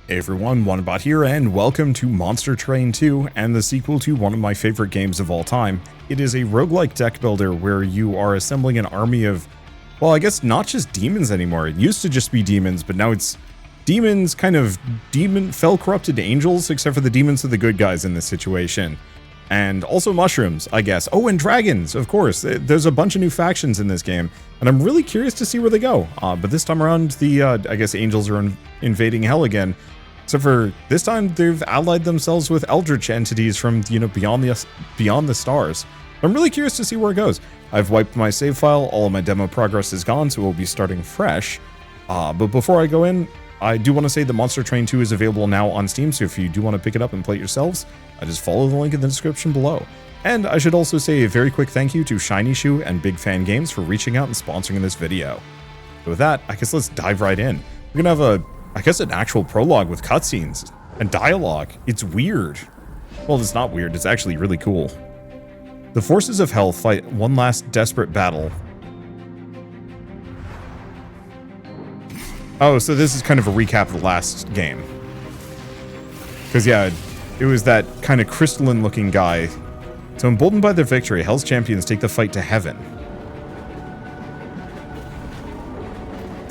Hey everyone, Wanderbot here, and welcome to Monster Train 2, and the sequel to one of my favorite games of all time. It is a roguelike deck builder where you are assembling an army of, well, I guess not just demons anymore. It used to just be demons, but now it's demons, kind of fell corrupted angels, except for the demons are the good guys in this situation. And also mushrooms, I guess. Oh, and dragons, of course. There's a bunch of new factions in this game, and I'm really curious to see where they go. But this time around, the, I guess angels are invading hell again. Except for this time, they've allied themselves with eldritch entities from, you know, beyond the stars. I'm really curious to see where it goes. I've wiped my save file, all of my demo progress is gone, so we'll be starting fresh. But before I go in, I do want to say that Monster Train 2 is available now on Steam, so if you do want to pick it up and play it yourselves, just follow the link in the description below. And I should also say a very quick thank you to Shiny Shoe and Big Fan Games for reaching out and sponsoring this video. But with that, I guess let's dive right in. We're gonna have an actual prologue with cutscenes and dialogue. It's weird. Well, it's not weird, it's actually really cool. The forces of hell fight one last desperate battle. Oh, so this is kind of a recap of the last game. Because yeah, it was that kind of crystalline looking guy. So emboldened by their victory, Hell's champions take the fight to heaven.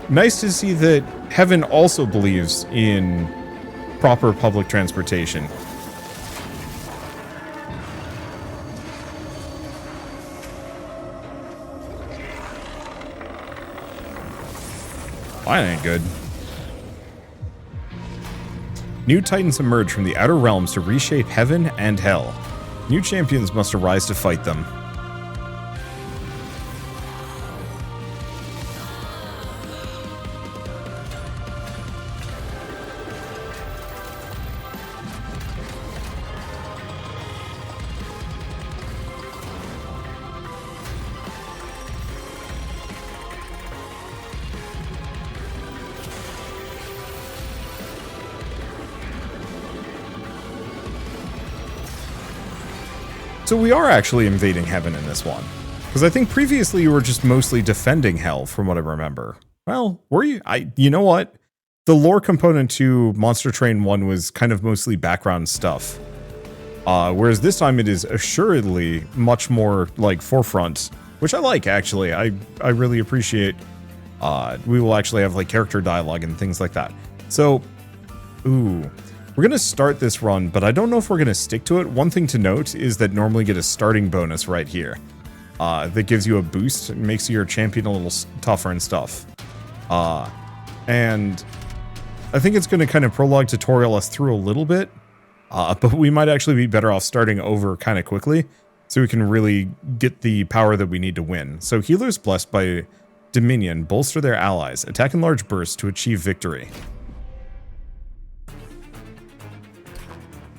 Nice to see that Heaven also believes in proper public transportation. That ain't good. New titans emerge from the outer realms to reshape heaven and hell. New champions must arise to fight them. So we are actually invading heaven in this one. Because I think previously you were just mostly defending hell, from what I remember. Well, were you? You know what? The lore component to Monster Train 1 was kind of mostly background stuff. Whereas this time it is assuredly much more, like, forefront. Which I like, actually. I really appreciate. We will actually have, like, character dialogue and things like that. So, ooh. We're going to start this run, but I don't know if we're going to stick to it. One thing to note is that normally get a starting bonus right here. That gives you a boost and makes your champion a little tougher and stuff. And I think it's going to kind of prologue tutorial us through a little bit. But we might actually be better off starting over kind of quickly, so we can really get the power that we need to win. So healers blessed by Dominion bolster their allies, attack in large bursts to achieve victory.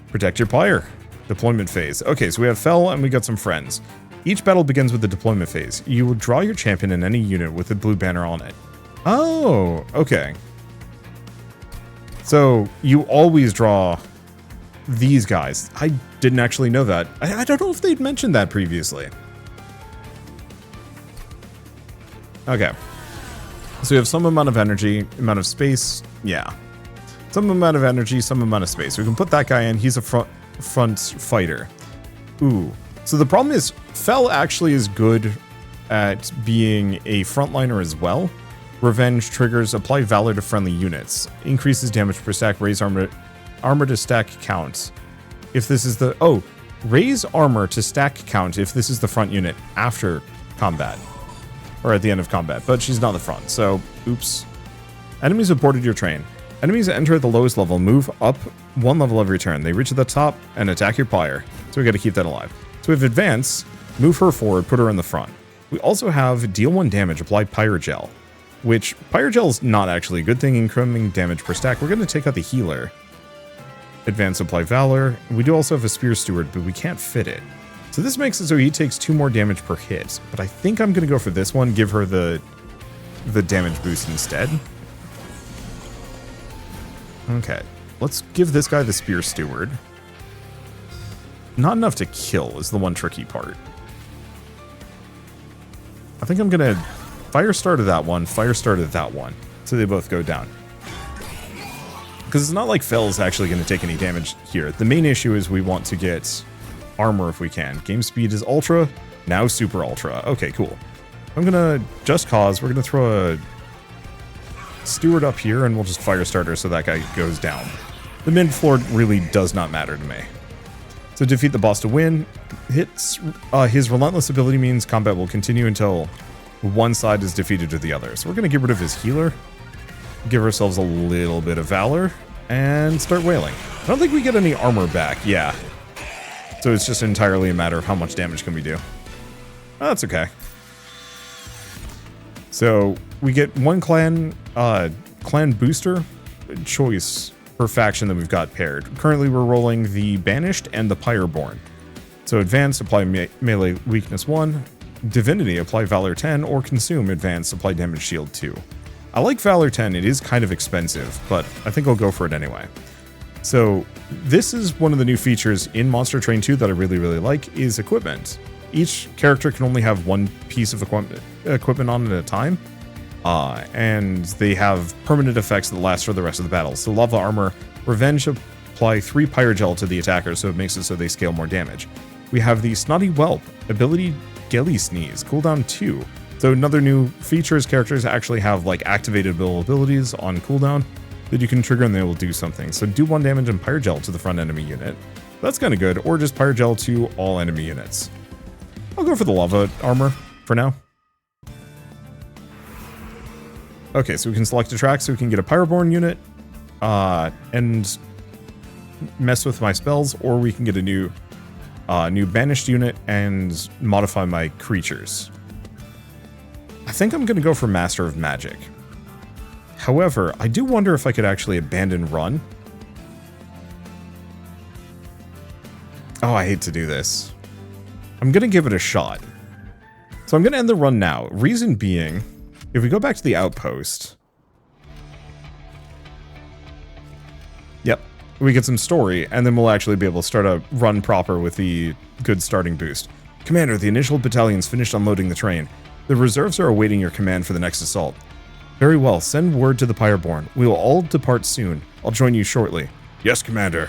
Protect your Pyre. Deployment phase. Okay, so we have Fel and we got some friends. Each battle begins with the deployment phase. You will draw your champion in any unit with a blue banner on it. Oh, okay. So you always draw these guys. I didn't actually know that. I don't know if they'd mentioned that previously. Okay. So you have some amount of energy, amount of space. Yeah. Some amount of energy, some amount of space. We can put that guy in. He's a front fighter. Ooh. So the problem is, Fel actually is good at being a frontliner as well. Revenge triggers, apply valor to friendly units. Increases damage per stack, raise armor to stack count. If this is the... Oh, raise armor to stack count if this is the front unit after combat. Or at the end of combat. But she's not the front, so oops. Enemies have boarded your train. Enemies that enter at the lowest level move up one level every turn. They reach at the top and attack your Pyre. So we got to keep that alive. So we have advance, move her forward, put her in the front. We also have deal 1 damage, apply Pyre Gel. Which, Pyre Gel is not actually a good thing, incrementing damage per stack. We're going to take out the healer. Advance, apply Valor. We do also have a Spear Steward, but we can't fit it. So this makes it so he takes 2 more damage per hit. But I think I'm going to go for this one, give her the damage boost instead. Okay, let's give this guy the Spear Steward. Not enough to kill is the one tricky part. I think I'm gonna fire started that one, fire started that one, so they both go down. Because it's not like Fell's actually going to take any damage here. The main issue is we want to get armor if we can. Game speed is ultra, now super ultra. Okay, cool. I'm going to just cause. We're going to throw a steward up here, and we'll just fire starter so that guy goes down. The mid floor really does not matter to me. So defeat the boss to win. His relentless ability means combat will continue until one side is defeated to the other. So we're going to get rid of his healer. Give ourselves a little bit of valor and start wailing. I don't think we get any armor back. Yeah. So it's just entirely a matter of how much damage can we do. Oh, that's okay. So we get one clan booster choice per faction that we've got paired. Currently we're rolling the Banished and the Pyreborn. So Advance, apply melee weakness 1. Divinity, apply Valor 10, or Consume, Advance, apply damage shield 2. I like Valor 10, it is kind of expensive, but I think I'll go for it anyway. So this is one of the new features in Monster Train 2 that I really, really like, is equipment. Each character can only have one piece of equipment on at a time, and they have permanent effects that last for the rest of the battle. So Lava Armor, Revenge, apply 3 Pyre Gel to the attacker, so it makes it so they scale more damage. We have the Snotty Whelp, ability Gelly Sneeze, cooldown 2. So another new feature is characters actually have like activated abilities on cooldown that you can trigger and they will do something. So do 1 damage and Pyre Gel to the front enemy unit. That's kind of good. Or just Pyre Gel to all enemy units. I'll go for the Lava Armor for now. Okay, so we can select a track so we can get a Pyreborn unit and mess with my spells, or we can get a new Banished unit and modify my creatures. I think I'm going to go for Master of Magic. However, I do wonder if I could actually abandon run. Oh, I hate to do this. I'm going to give it a shot. So I'm going to end the run now. Reason being, if we go back to the outpost... Yep, we get some story, and then we'll actually be able to start a run proper with the good starting boost. Commander, the initial battalion's finished unloading the train. The reserves are awaiting your command for the next assault. Very well, send word to the Pyreborn. We will all depart soon. I'll join you shortly. Yes, Commander.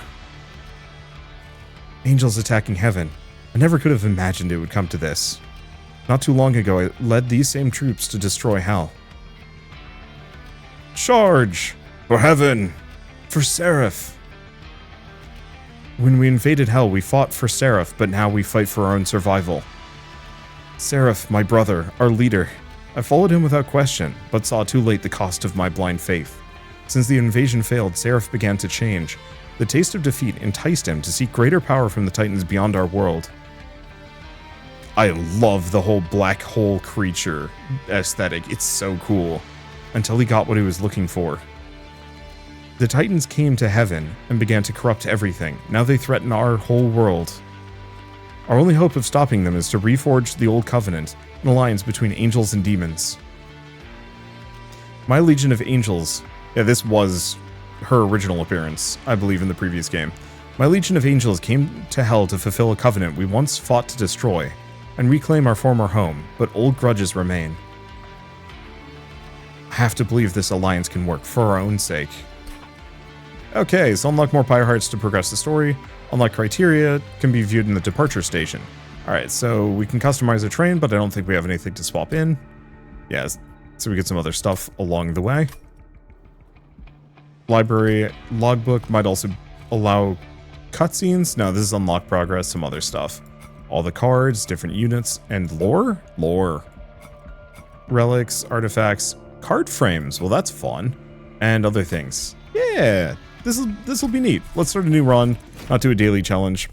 Angels attacking heaven. I never could have imagined it would come to this. Not too long ago, I led these same troops to destroy hell. Charge! For heaven! For Seraph! When we invaded hell, we fought for Seraph, but now we fight for our own survival. Seraph, my brother, our leader. I followed him without question, but saw too late the cost of my blind faith. Since the invasion failed, Seraph began to change. The taste of defeat enticed him to seek greater power from the titans beyond our world. I love the whole black hole creature aesthetic. It's so cool. Until he got what he was looking for. The titans came to heaven and began to corrupt everything. Now they threaten our whole world. Our only hope of stopping them is to reforge the old covenant, an alliance between angels and demons. My legion of angels... Yeah, this was her original appearance, I believe, in the previous game. My legion of angels came to hell to fulfill a covenant we once fought to destroy, and reclaim our former home, but old grudges remain. I have to believe this alliance can work for our own sake. Okay, so unlock more Pyre Hearts to progress the story. Unlock criteria can be viewed in the departure station. Alright, so we can customize a train, but I don't think we have anything to swap in. Yes, so we get some other stuff along the way. Library logbook might also allow cutscenes. No, this is unlock progress, some other stuff. All the cards, different units, and lore? Lore. Relics, artifacts, card frames. Well, that's fun. And other things. Yeah, this will be neat. Let's start a new run, not do a daily challenge.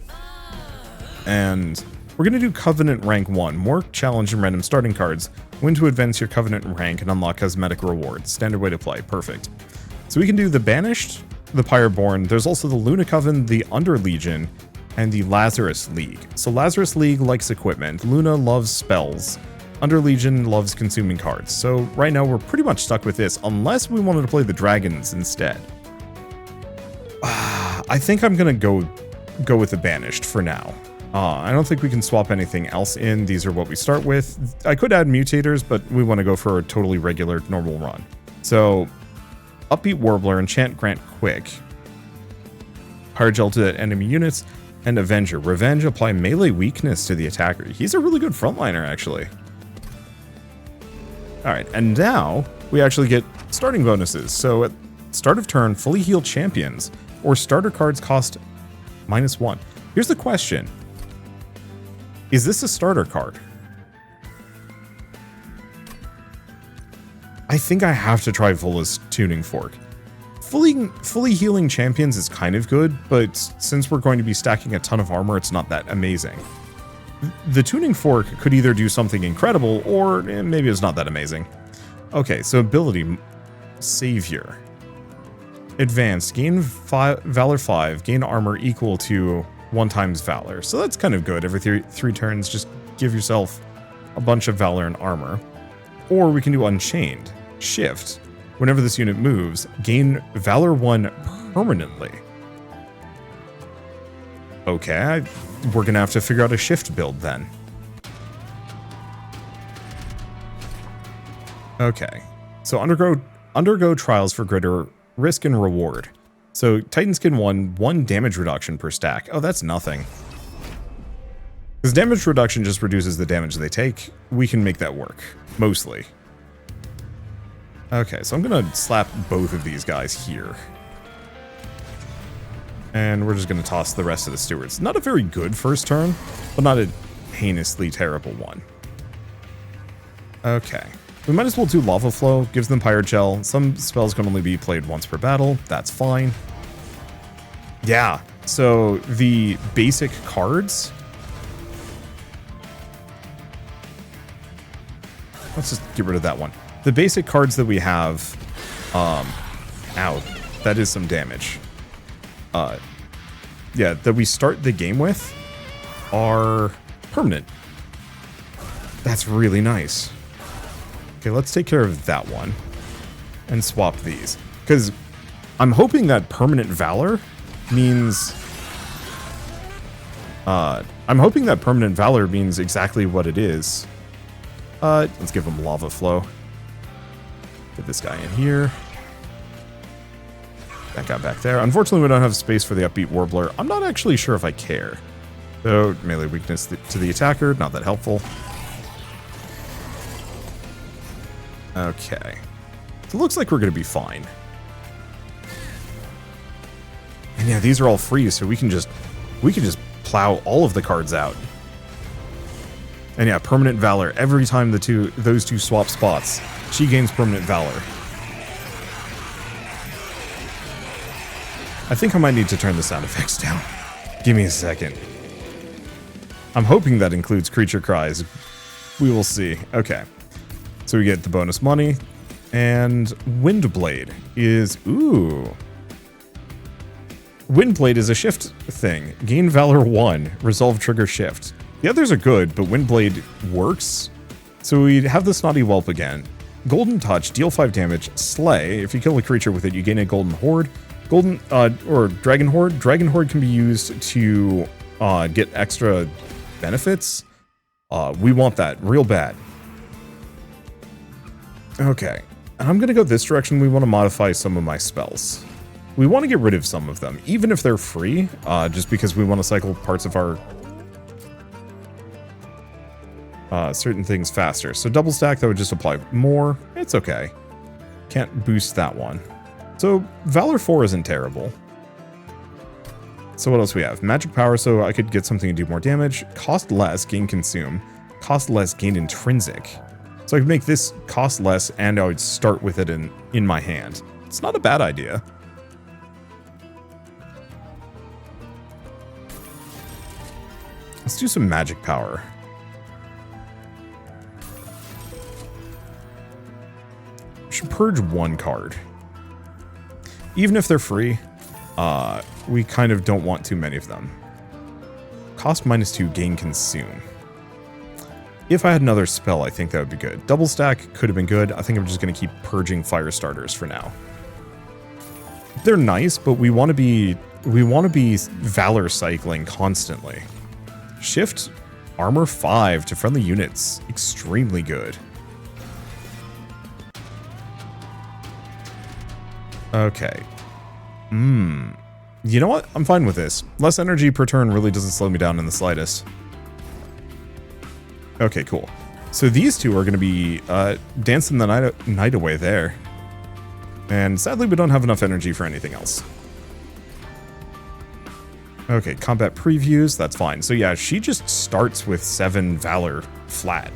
And we're going to do Covenant Rank 1. More challenge and random starting cards. Win to advance your Covenant rank and unlock cosmetic rewards. Standard way to play. Perfect. So we can do the Banished, the Pyreborn. There's also the Luna Coven, the Under Legion, and the Lazarus League. So Lazarus League likes equipment. Luna loves spells. Under Legion loves consuming cards. So right now we're pretty much stuck with this, unless we wanted to play the dragons instead. I think I'm gonna go with the Banished for now. I don't think we can swap anything else in. These are what we start with. I could add mutators, but we want to go for a totally regular, normal run. So Upbeat Warbler, Enchant Grant Quick, Pyre Gel to enemy units, and Avenger. Revenge, apply melee weakness to the attacker. He's a really good frontliner, actually. Alright, and now we actually get starting bonuses. So at start of turn, fully healed champions, or starter cards cost -1. Here's the question. Is this a starter card? I think I have to try Vola's Tuning Fork. Fully healing champions is kind of good, but since we're going to be stacking a ton of armor, it's not that amazing. The Tuning Fork could either do something incredible, or maybe it's not that amazing. Okay, so ability, Savior. Advanced, gain Valor 5, gain armor equal to 1 times Valor. So that's kind of good. Every three turns, just give yourself a bunch of Valor and armor. Or we can do Unchained. Shift. Whenever this unit moves, gain Valor 1 permanently. Okay, we're going to have to figure out a shift build then. Okay, so undergo trials for greater risk and reward. So Titan Skin 1 damage reduction per stack. Oh, that's nothing. Because damage reduction just reduces the damage they take. We can make that work, mostly. Okay, so I'm going to slap both of these guys here. And we're just going to toss the rest of the stewards. Not a very good first turn, but not a heinously terrible one. Okay. We might as well do Lava Flow. Gives them Pyre Gel. Some spells can only be played once per battle. That's fine. Yeah, so the basic cards... Let's just get rid of that one. The basic cards that we have... Ow. That is some damage. Yeah, that we start the game with are permanent. That's really nice. Okay, let's take care of that one and swap these. Because I'm hoping that permanent Valor means... I'm hoping that permanent Valor means exactly what it is. Let's give him Lava Flow. Get this guy in here. That guy back there. Unfortunately, we don't have space for the Upbeat Warbler. I'm not actually sure if I care. So, melee weakness to the attacker, not that helpful. Okay. So it looks like we're going to be fine. And yeah, these are all free, so we can just plow all of the cards out. And yeah, permanent Valor. Every time those two swap spots, she gains permanent Valor. I think I might need to turn the sound effects down. Give me a second. I'm hoping that includes creature cries. We will see. Okay. So we get the bonus money. And Windblade is... Ooh. Windblade is a shift thing. Gain Valor 1. Resolve trigger shift. The others are good, but Windblade works. So we have the Snotty Whelp again. Golden Touch. Deal 5 damage. Slay. If you kill a creature with it, you gain a Golden Horde. Or Dragon Horde. Dragon Horde can be used to get extra benefits. We want that real bad. Okay. And I'm going to go this direction. We want to modify some of my spells. We want to get rid of some of them, even if they're free, just because we want to cycle parts of our certain things faster. So double stack, that would just apply more. It's okay. Can't boost that one. So Valor 4 isn't terrible. So what else we have? Magic Power, so I could get something to do more damage. Cost less, gain Consume. Cost less, gain Intrinsic. So I could make this cost less, and I would start with it in my hand. It's not a bad idea. Let's do some Magic Power. We should purge one card. Even if they're free, we kind of don't want too many of them. Cost -2, gain Consume. If I had another spell, I think that would be good. Double stack could have been good. I think I'm just going to keep purging fire starters for now. They're nice, but we want to be Valor cycling constantly. Shift armor 5 to friendly units. Extremely good. Okay. You know what? I'm fine with this. Less energy per turn really doesn't slow me down in the slightest. Okay, cool. So these two are going to be dancing the night away there. And sadly, we don't have enough energy for anything else. Okay, combat previews, that's fine. So yeah, she just starts with 7 Valor flat.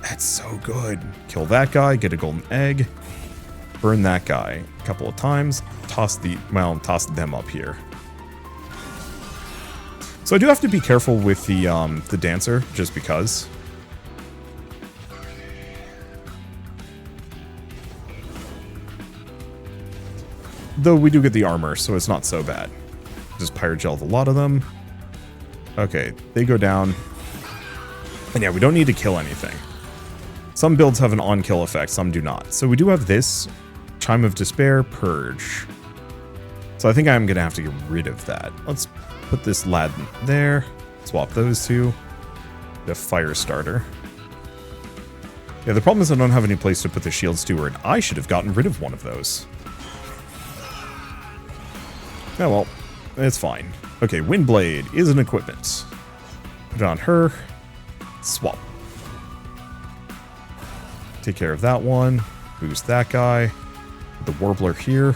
That's so good. Kill that guy, get a golden egg. Burn that guy a couple of times. Toss them up here. So I do have to be careful with the dancer, just because. Though we do get the armor, so it's not so bad. Just Pyre gel a lot of them. Okay, they go down. And yeah, we don't need to kill anything. Some builds have an on-kill effect, some do not. So we do have this Chime of Despair, Purge. So I think I'm going to have to get rid of that. Let's put this lad there. Swap those two. The Fire Starter. Yeah, the problem is I don't have any place to put the Shield Steward. I should have gotten rid of one of those. Oh well, it's fine. Okay, Windblade is an equipment. Put it on her. Swap. Take care of that one. Boost that guy. The Warbler here.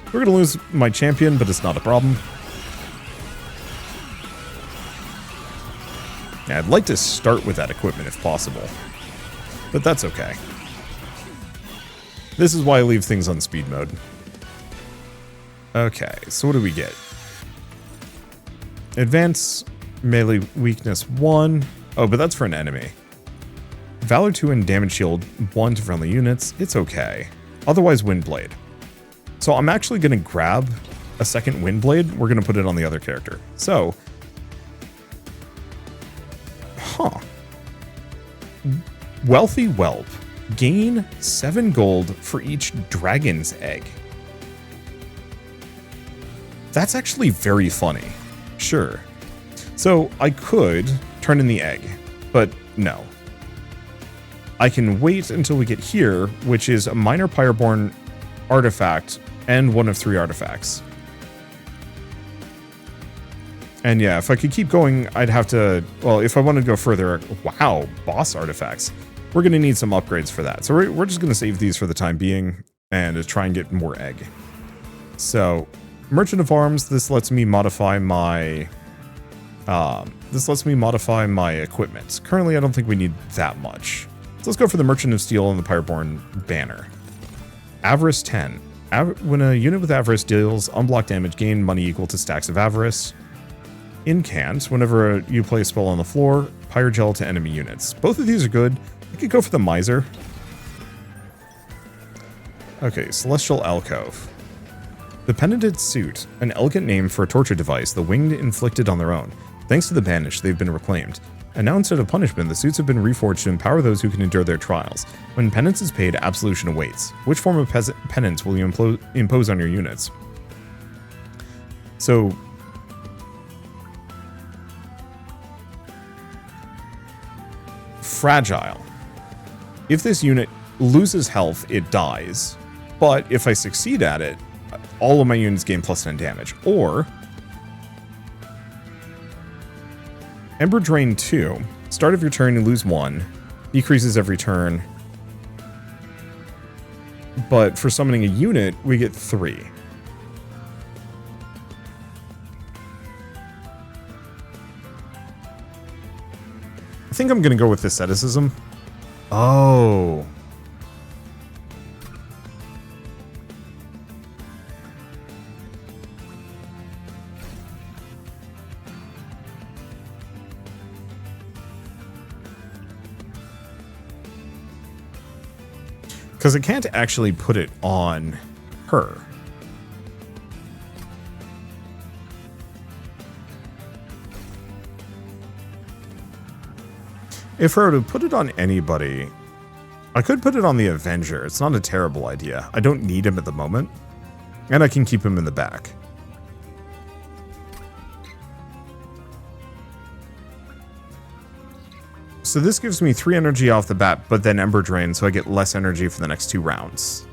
We're going to lose my champion, but it's not a problem. Yeah, I'd like to start with that equipment if possible. But that's okay. This is why I leave things on speed mode. Okay, so what do we get? Advance melee weakness 1. Oh, but that's for an enemy. Valor 2 and damage shield 1 to friendly units. It's okay. Otherwise, Windblade. So I'm actually going to grab a second Windblade. We're going to put it on the other character. So. Wealthy Whelp. Gain 7 gold for each dragon's egg. That's actually very funny. Sure. So I could turn in the egg, but no. I can wait until we get here, which is a minor Pyreborn artifact and one of 3 artifacts. And yeah, if I could keep going, I'd have to, well, if I want to go further, wow, boss artifacts. We're going to need some upgrades for that. So we're just going to save these for the time being and try and get more egg. So, Merchant of Arms, this lets me modify my equipment. Currently, I don't think we need that much. So let's go for the Merchant of Steel and the Pyreborn banner. Avarice 10. When a unit with Avarice deals unblocked damage, gain money equal to stacks of Avarice. Incant. Whenever you play a spell on the floor, Pyre gel to enemy units. Both of these are good. I could go for the Miser. Okay, Celestial Alcove. The Pendented Suit, an elegant name for a torture device the winged inflicted on their own. Thanks to the banished, they've been reclaimed. And now instead of punishment, the suits have been reforged to empower those who can endure their trials. When penance is paid, absolution awaits. Which form of penance will you impose on your units? So, fragile. If this unit loses health, it dies. But if I succeed at it, all of my units gain +10 damage. Or Ember Drain 2. Start of your turn, you lose 1. Decreases every turn. But for summoning a unit, we get 3. I think I'm going to go with asceticism. Oh. Because I can't actually put it on her. If I were to put it on anybody, I could put it on the Avenger. It's not a terrible idea. I don't need him at the moment. And I can keep him in the back. So this gives me 3 energy off the bat, but then Ember Drain, so I get less energy for the next 2 rounds.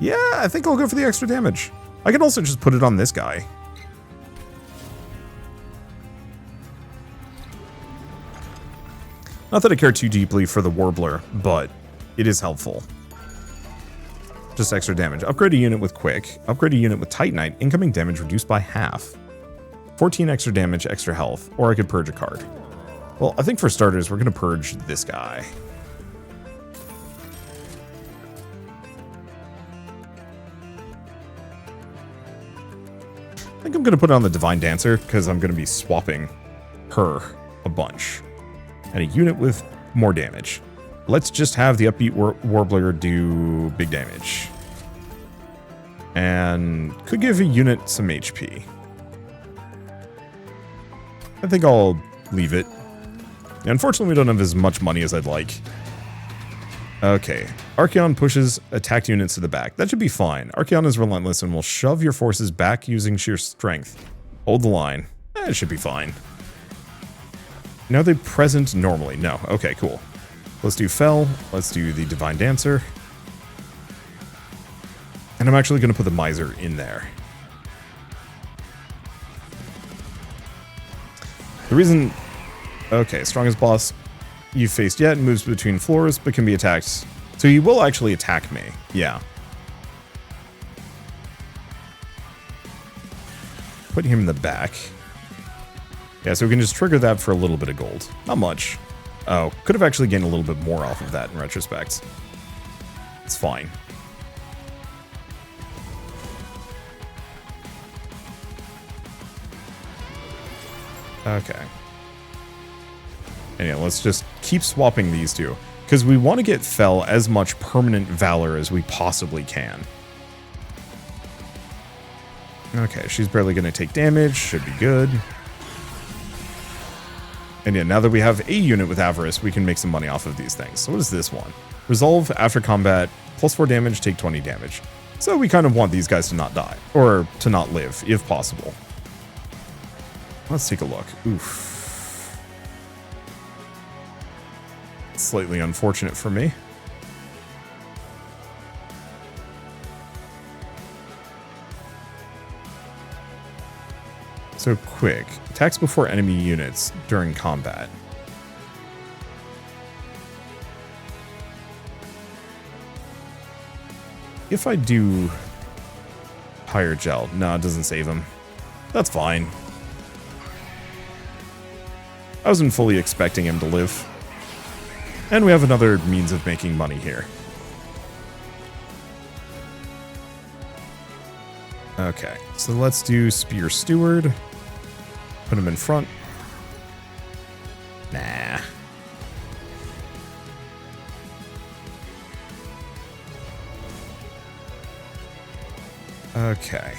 Yeah, I think I'll go for the extra damage. I can also just put it on this guy. Not that I care too deeply for the Warbler, but it is helpful. Just extra damage. Upgrade a unit with Quick. Upgrade a unit with Titanite. Incoming damage reduced by half. 14 extra damage, extra health. Or I could purge a card. Well, I think for starters, we're going to purge this guy. I think I'm going to put on the Divine Dancer, because I'm going to be swapping her a bunch. And a unit with more damage. Let's just have the Upbeat Warbler do big damage. And could give a unit some HP. I think I'll leave it. Unfortunately, we don't have as much money as I'd like. Okay. Archaon pushes attacked units to the back. That should be fine. Archaon is relentless and will shove your forces back using sheer strength. Hold the line. It should be fine. Now they present normally. No. Okay, cool. Let's do Fel. Let's do the Divine Dancer. And I'm actually going to put the Miser in there. The reason... Okay, strongest boss you've faced yet, moves between floors, but can be attacked. So he will actually attack me. Yeah. Putting him in the back. Yeah, so we can just trigger that for a little bit of gold. Not much. Oh, could have actually gained a little bit more off of that in retrospect. It's fine. Okay. And yeah, let's just keep swapping these two. Because we want to get Fel as much permanent valor as we possibly can. Okay, she's barely going to take damage. Should be good. And yeah, now that we have a unit with Avarice, we can make some money off of these things. So what is this one? Resolve after combat, +4 damage, take 20 damage. So we kind of want these guys to not die. Or to not live, if possible. Let's take a look. Oof. Slightly unfortunate for me. So quick. Attacks before enemy units during combat. If I do Pyre Gel, no, it doesn't save him. That's fine. I wasn't fully expecting him to live. And we have another means of making money here. Okay, so let's do Spear Steward. Put him in front. Nah. Okay.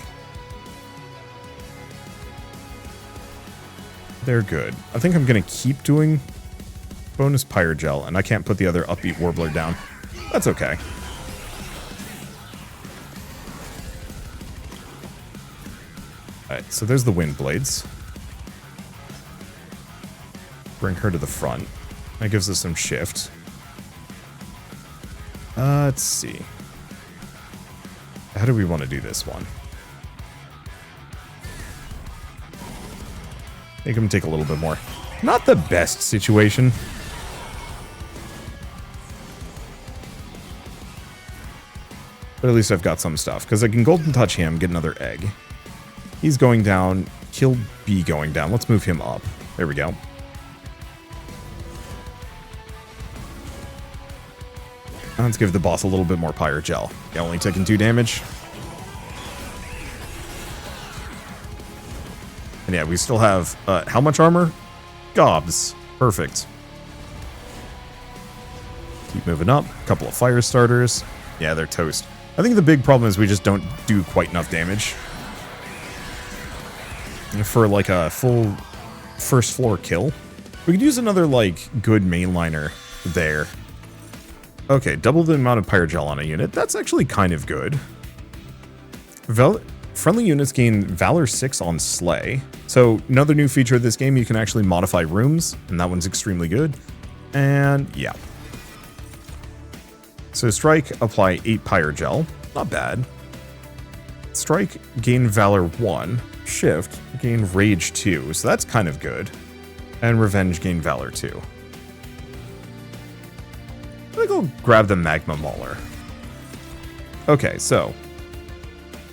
They're good. I think I'm going to keep doing bonus Pyre Gel, and I can't put the other Upbeat Warbler down. That's okay. Alright, so there's the Wind Blades. Bring her to the front. That gives us some shift. Let's see. How do we want to do this one? Make him take a little bit more. Not the best situation. But at least I've got some stuff. Because I can Golden Touch him, get another egg. He's going down. He'll be going down. Let's move him up. There we go. Let's give the boss a little bit more Pyre Gel. Yeah, only taking 2 damage. And yeah, we still have, how much armor? Gobs. Perfect. Keep moving up. A couple of fire starters. Yeah, they're toast. I think the big problem is we just don't do quite enough damage. For like a full first floor kill. We could use another like good mainliner there. Okay, double the amount of Pyre Gel on a unit. That's actually kind of good. Friendly units gain Valor 6 on Slay. So another new feature of this game, you can actually modify rooms, and that one's extremely good. And yeah. So strike, apply 8 Pyre Gel. Not bad. Strike, gain Valor 1. Shift, gain Rage 2. So that's kind of good. And Revenge, gain Valor 2. I think I'll grab the Magma Mauler. Okay, so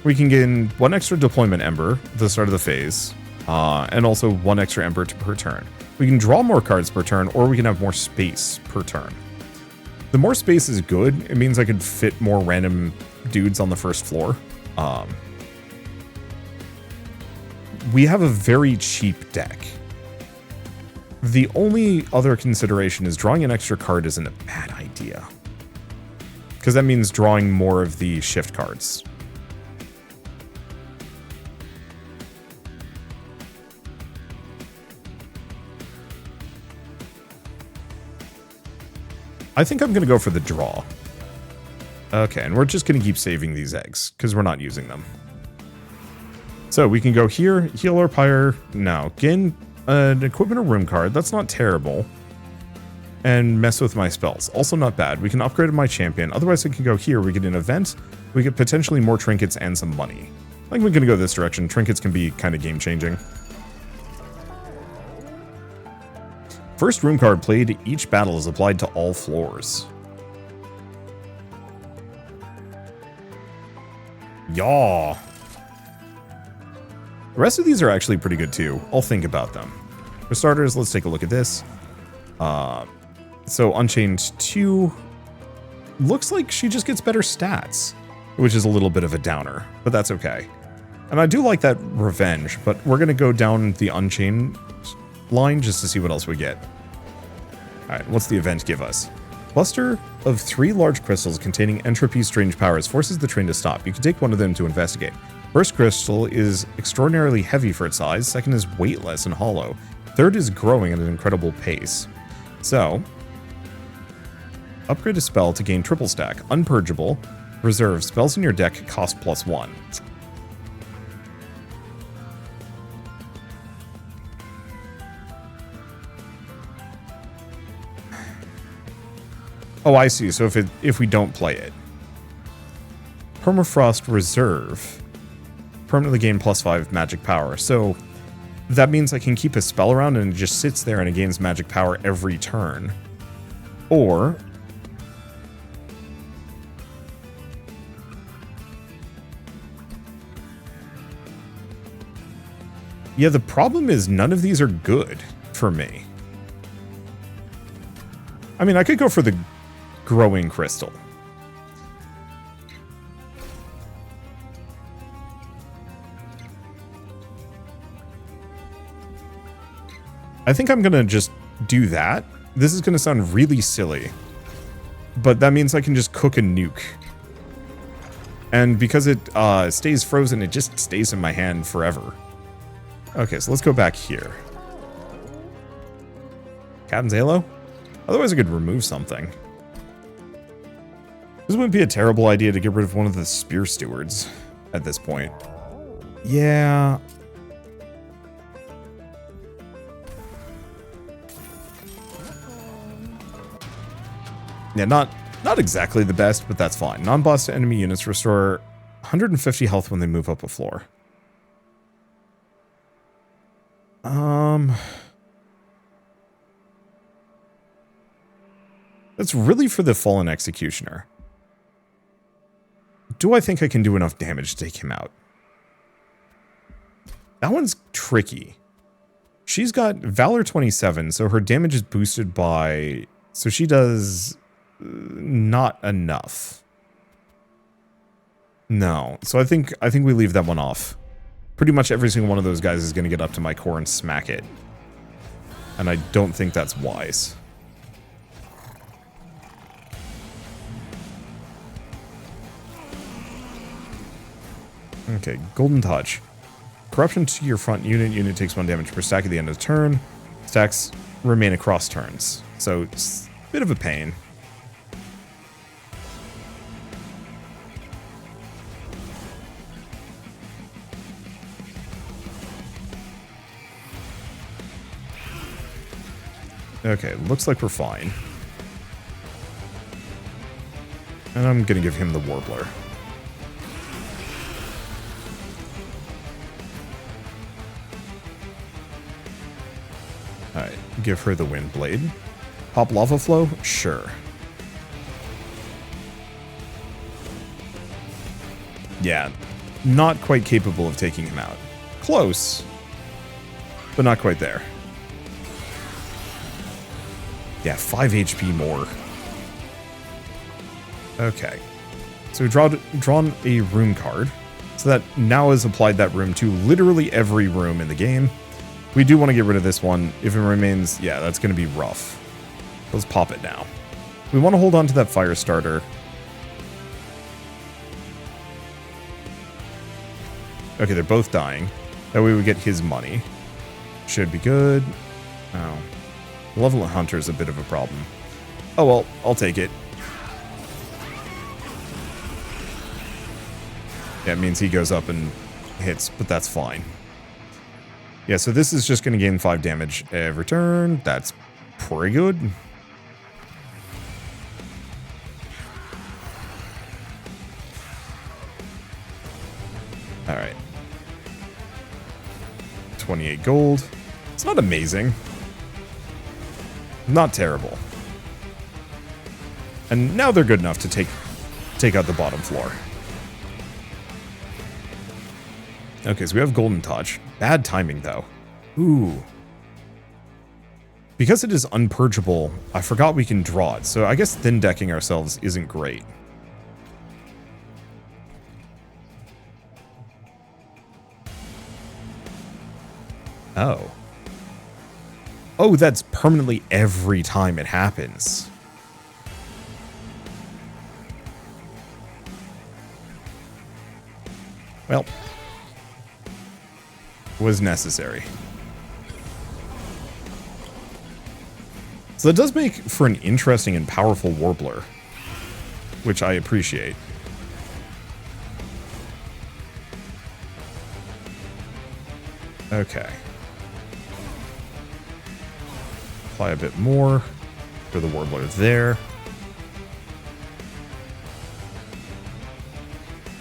we can gain 1 extra Deployment Ember at the start of the phase, and also 1 extra Ember per turn. We can draw more cards per turn, or we can have more space per turn. The more space is good. It means I could fit more random dudes on the first floor. We have a very cheap deck. The only other consideration is drawing an extra card isn't a bad idea, because that means drawing more of the shift cards. I think I'm going to go for the draw. Okay, and we're just going to keep saving these eggs, because we're not using them. So we can go here, heal our Pyre. No, gain an equipment or room card. That's not terrible. And mess with my spells. Also not bad. We can upgrade my champion. Otherwise, we can go here. We get an event. We get potentially more trinkets and some money. I think we're going to go this direction. Trinkets can be kind of game-changing. First room card played, each battle is applied to all floors. Yaw. The rest of these are actually pretty good too. I'll think about them. For starters, let's take a look at this. So Unchained 2 looks like she just gets better stats, which is a little bit of a downer, but that's okay. And I do like that Revenge, but we're going to go down the Unchained line just to see what else we get. Alright, what's the event give us? Cluster of 3 large crystals containing entropy strange powers forces the train to stop. You can take one of them to investigate. First crystal is extraordinarily heavy for its size. Second is weightless and hollow. Third is growing at an incredible pace. So, upgrade a spell to gain triple stack. Unpurgeable. Reserve. Spells in your deck cost +1. Oh, I see. So if we don't play it. Permafrost Reserve. Permanently gain +5 magic power. So that means I can keep a spell around and it just sits there and it gains magic power every turn. Or yeah, the problem is none of these are good for me. I mean, I could go for the growing crystal. I think I'm gonna just do that. This is gonna sound really silly, but that means I can just cook a nuke. And because it stays frozen, it just stays in my hand forever. Okay, so let's go back here. Captain's Halo? Otherwise I could remove something. This wouldn't be a terrible idea to get rid of one of the Spear Stewards at this point. Yeah. Yeah, not exactly the best, but that's fine. Non-boss enemy units restore 150 health when they move up a floor. That's really for the Fallen Executioner. Do I think I can do enough damage to take him out? That one's tricky. She's got Valor 27, so her damage is boosted by... So she does... not enough. No. So I think we leave that one off. Pretty much every single one of those guys is going to get up to my core and smack it. And I don't think that's wise. Okay, Golden Touch. Corruption to your front unit. Unit takes 1 damage per stack at the end of the turn. Stacks remain across turns. So it's a bit of a pain. Okay, looks like we're fine. And I'm gonna give him the Warbler. Alright, give her the wind blade. Pop lava flow? Sure. Yeah, not quite capable of taking him out. Close, but not quite there. Yeah, 5 HP more. Okay. So we've drawn a room card. So that now has applied that room to literally every room in the game. We do want to get rid of this one. If it remains, yeah, that's going to be rough. Let's pop it now. We want to hold on to that fire starter. Okay, they're both dying. That way we get his money. Should be good. Oh. Malevolent Hunter is a bit of a problem. Oh well, I'll take it. Yeah, it means he goes up and hits, but that's fine. Yeah, so this is just going to gain 5 damage every turn. That's pretty good. Alright. 28 gold. It's not amazing. Not terrible. And now they're good enough to take out the bottom floor. Okay, so we have Golden Touch. Bad timing, though. Ooh. Because it is unpurgeable, I forgot we can draw it. So I guess thin decking ourselves isn't great. Oh. Oh, that's permanently every time it happens. Well, was necessary. So that does make for an interesting and powerful Warbler, which I appreciate. Okay. Apply a bit more for the Warbler there.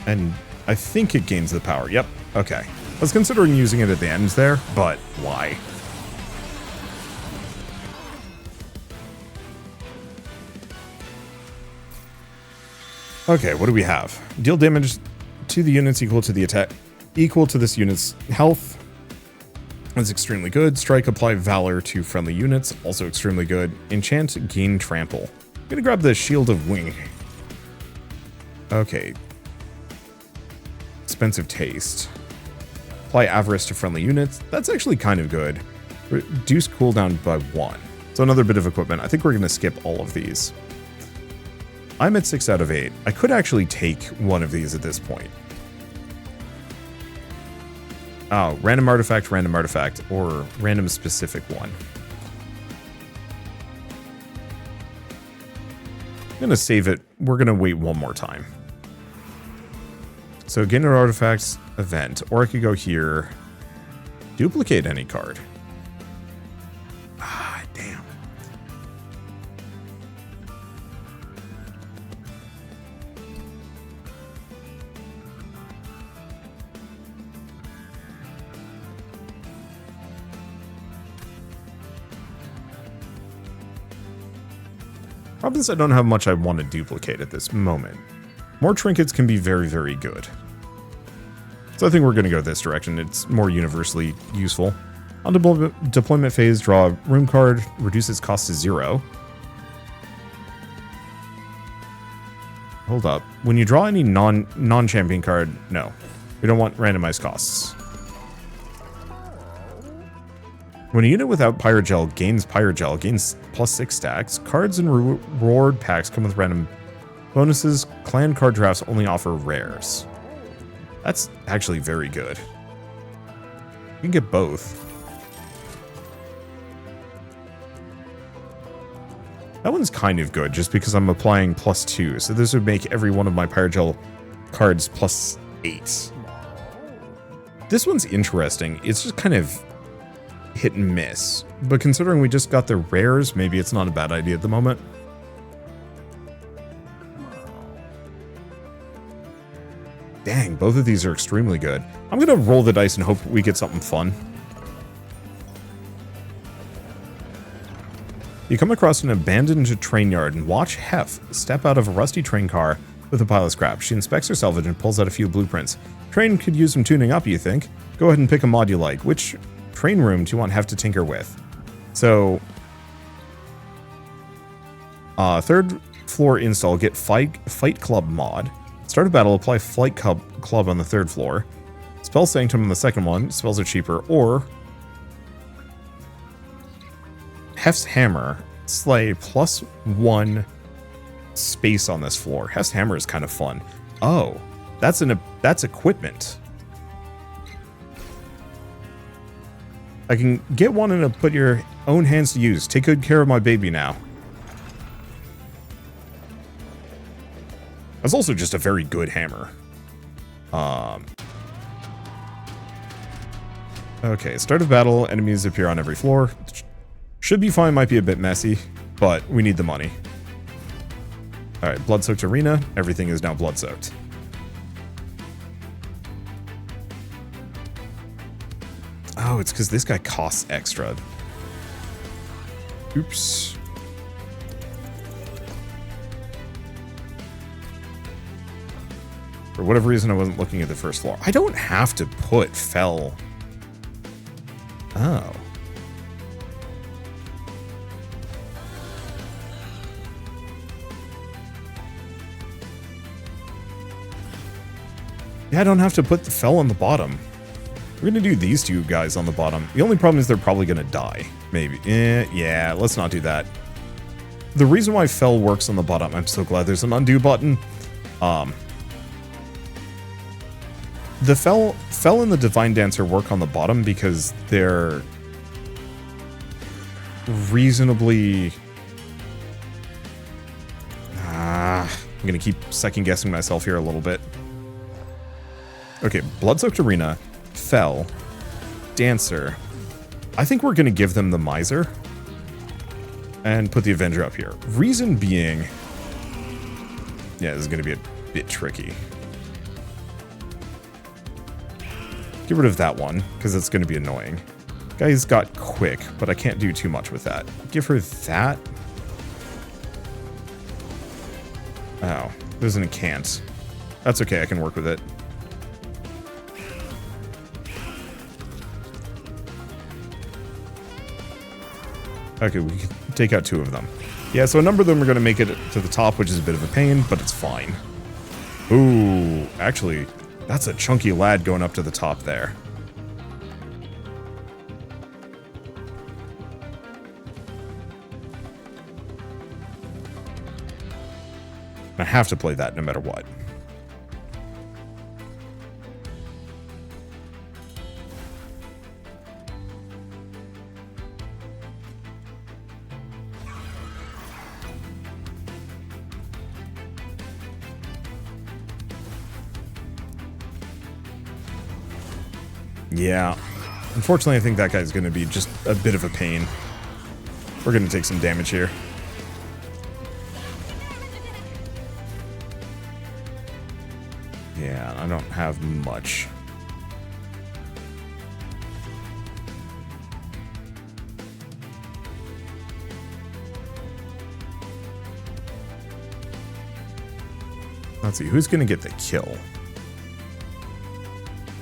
And I think it gains the power. Yep. Okay. I was considering using it at the end there, but why? Okay, what do we have? Deal damage to the units equal to the attack, equal to this unit's health. That's extremely good. Strike, apply Valor to friendly units. Also extremely good. Enchant, gain Trample. I'm gonna grab the Shield of Wing. Okay. Expensive Taste. Apply Avarice to friendly units. That's actually kind of good. Reduce cooldown by 1. So another bit of equipment. I think we're gonna skip all of these. I'm at 6 out of 8. I could actually take one of these at this point. Oh, random artifact, or random specific one. I'm going to save it. We're going to wait one more time. So gain an artifacts event, or I could go here, duplicate any card. Ah, damn. Problem is I don't have much I want to duplicate at this moment. More trinkets can be very, very good. So I think we're going to go this direction. It's more universally useful. On deployment phase, draw a room card, reduce its cost to 0. Hold up. When you draw any non-champion card, no. We don't want randomized costs. When a unit without Pyre Gel gains plus 6 stacks, cards and reward packs come with random bonuses. Clan card drafts only offer rares. That's actually very good. You can get both. That one's kind of good just because I'm applying +2. So this would make every one of my Pyre Gel cards +8. This one's interesting. It's just kind of hit and miss, but considering we just got the rares, maybe it's not a bad idea at the moment. Dang, both of these are extremely good. I'm gonna roll the dice and hope we get something fun. You come across an abandoned train yard and watch Hef step out of a rusty train car with a pile of scrap. She inspects her salvage and pulls out a few blueprints. Train could use some tuning up, you think? Go ahead and pick a mod you like. Which train room do you want Hef to tinker with? So, third floor install, get Fight Club mod. Start a battle, apply Flight Club on the third floor. Spell Sanctum on the second one. Spells are cheaper. Or Hef's Hammer. Slay +1 space on this floor. Hef's Hammer is kind of fun. Oh, that's equipment. I can get one and put your own hands to use. Take good care of my baby now. That's also just a very good hammer. Okay, start of battle, enemies appear on every floor. Should be fine, might be a bit messy, but we need the money. Alright, blood-soaked arena. Everything is now blood-soaked. Oh, it's because this guy costs extra. Oops. For whatever reason, I wasn't looking at the first floor. I don't have to put fell. Oh. Yeah, I don't have to put the fell on the bottom. We're going to do these two guys on the bottom. The only problem is they're probably going to die. Maybe. Yeah, let's not do that. The reason why fell works on the bottom, I'm so glad there's an undo button. The fell and the Divine Dancer work on the bottom because they're reasonably... I'm going to keep second guessing myself here a little bit. Okay, Blood-Soaked Arena, Fell, Dancer. I think we're going to give them the Miser and put the Avenger up here. Reason being... Yeah, this is going to be a bit tricky. Get rid of that one, because it's going to be annoying. Guy's got quick, but I can't do too much with that. Give her that. Oh, there's an can't. That's okay, I can work with it. Okay, we can take out two of them. Yeah, so a number of them are going to make it to the top, which is a bit of a pain, but it's fine. Ooh, actually... That's a chunky lad going up to the top there. I have to play that no matter what. Yeah. Unfortunately, I think that guy's going to be just a bit of a pain. We're going to take some damage here. Yeah, I don't have much. Let's see, who's going to get the kill?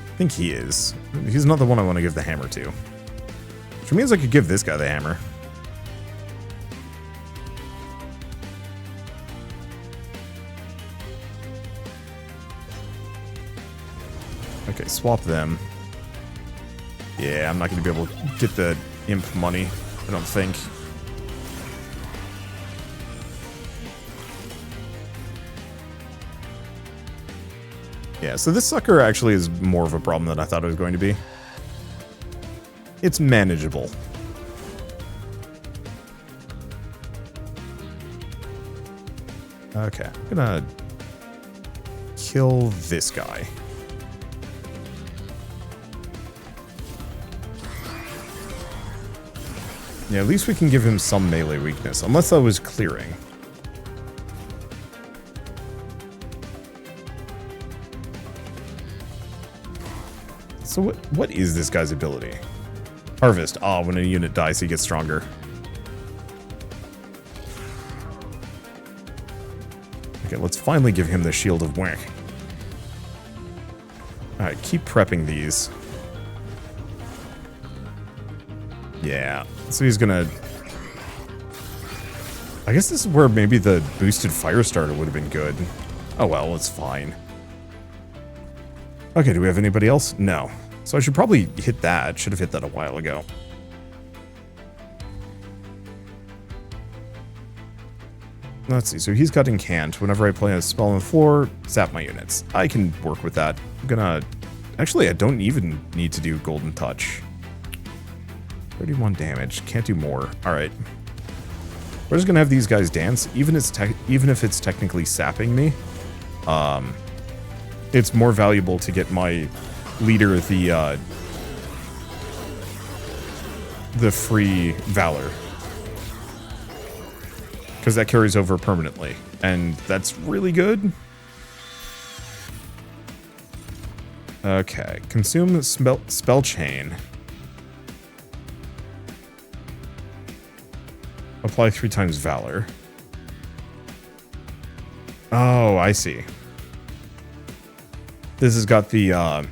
I think he is. He's not the one I want to give the hammer to. Which means I could give this guy the hammer. Okay, swap them. Yeah, I'm not going to be able to get the imp money, I don't think. Yeah, so this sucker actually is more of a problem than I thought it was going to be. It's manageable. Okay, I'm gonna kill this guy. Yeah, at least we can give him some melee weakness, unless I was clearing. So what is this guy's ability? Harvest. Ah, when a unit dies, he gets stronger. Okay, let's finally give him the Shield of Whack. Alright, keep prepping these. Yeah, so he's gonna... I guess this is where maybe the boosted fire starter would have been good. Oh well, it's fine. Okay, do we have anybody else? No. So I should probably hit that. Should have hit that a while ago. Let's see, so he's got Incant. Whenever I play a spell on the floor, zap my units. I can work with that. I'm gonna... Actually, I don't even need to do Golden Touch. 31 damage. Can't do more. Alright. We're just gonna have these guys dance, even if it's technically sapping me. It's more valuable to get my leader the free Valor. Because that carries over permanently, and that's really good. Okay, consume spell chain. Apply 3 times Valor. Oh, I see. This has got the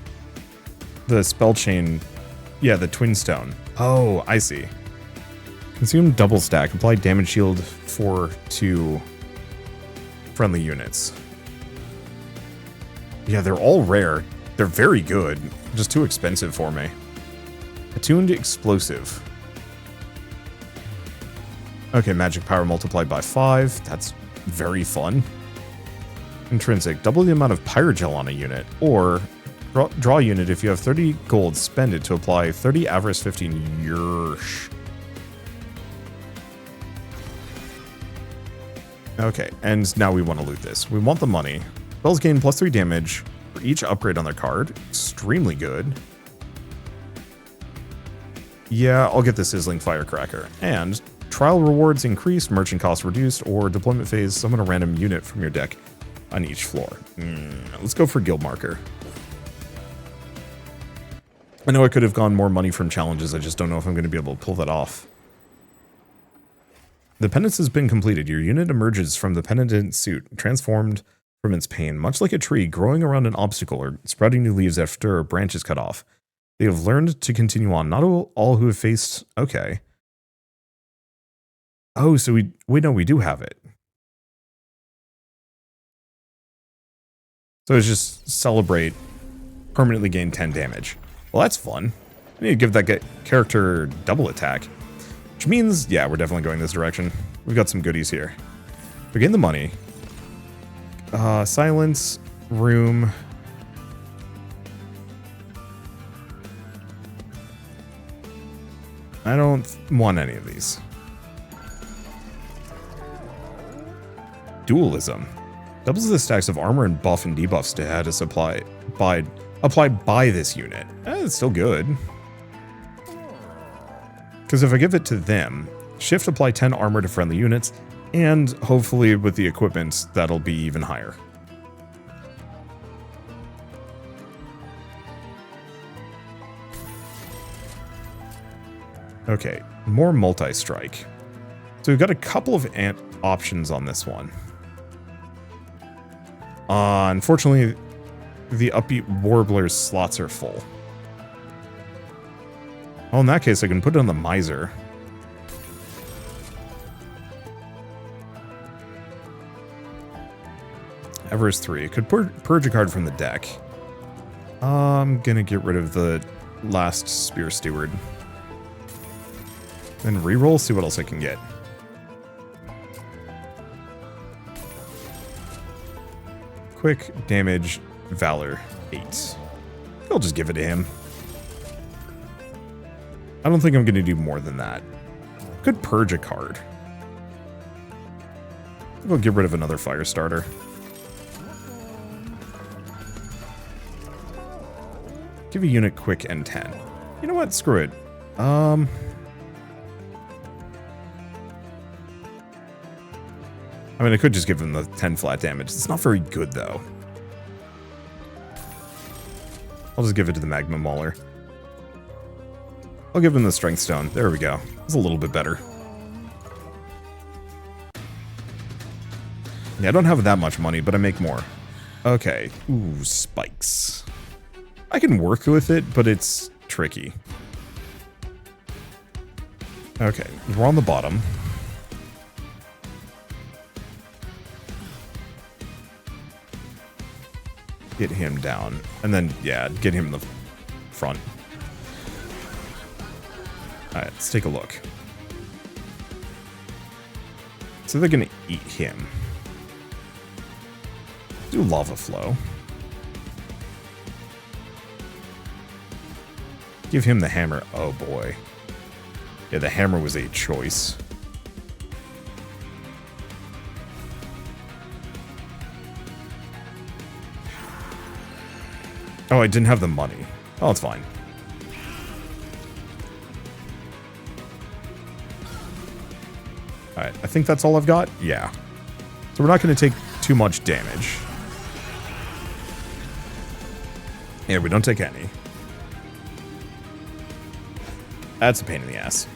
spell chain. Yeah, the Twin Stone. Oh, I see. Consume double stack. Apply damage shield 4 to friendly units. Yeah, they're all rare. They're very good. Just too expensive for me. Attuned explosive. Okay, magic power multiplied by 5. That's very fun. Intrinsic. Double the amount of Pyre gel on a unit. Or draw a unit if you have 30 gold, spend it to apply 30 avarice 15 Yersh. Okay, and now we want to loot this. We want the money. Spells gain +3 damage for each upgrade on their card. Extremely good. Yeah, I'll get the Sizzling Firecracker. And trial rewards increased, merchant cost reduced, or deployment phase, summon a random unit from your deck on each floor. Let's go for Guild Marker. I know I could have gone more money from challenges, I just don't know if I'm going to be able to pull that off. The penance has been completed. Your unit emerges from the penitent suit, transformed from its pain, much like a tree growing around an obstacle or sprouting new leaves after a branch is cut off. They have learned to continue on. Not all who have faced... Okay. Oh, so we know we do have it. So it's just celebrate, permanently gain 10 damage. Well, that's fun. I need to give that character double attack. Which means, yeah, we're definitely going this direction. We've got some goodies here. We gain the money. Silence, room. I don't want any of these. Dualism. Doubles the stacks of armor and buff and debuff status applied by this unit. It's still good. Because if I give it to them, shift apply 10 armor to friendly units, and hopefully with the equipment, that'll be even higher. Okay, more multi-strike. So we've got a couple of options on this one. Unfortunately, the Upbeat Warbler's slots are full. Oh, in that case, I can put it on the Miser. Everest 3. It could purge a card from the deck. I'm gonna get rid of the last Spear Steward. Then reroll, see what else I can get. Quick damage, Valor 8. I'll just give it to him. I don't think I'm going to do more than that. Could purge a card. We'll get rid of another fire starter. Give a unit quick and 10. You know what? Screw it. I mean, I could just give him the 10 flat damage. It's not very good, though. I'll just give it to the Magma Mauler. I'll give him the Strength Stone. There we go. It's a little bit better. Yeah, I don't have that much money, but I make more. Okay. Ooh, spikes. I can work with it, but it's tricky. Okay, we're on the bottom. Get him down. And then, yeah, get him in the front. Alright, let's take a look. So they're gonna eat him. Do lava flow. Give him the hammer. Oh boy. Yeah, the hammer was a choice. Oh, I didn't have the money. Oh, it's fine. Alright, I think that's all I've got. Yeah. So we're not going to take too much damage. Yeah, we don't take any. That's a pain in the ass.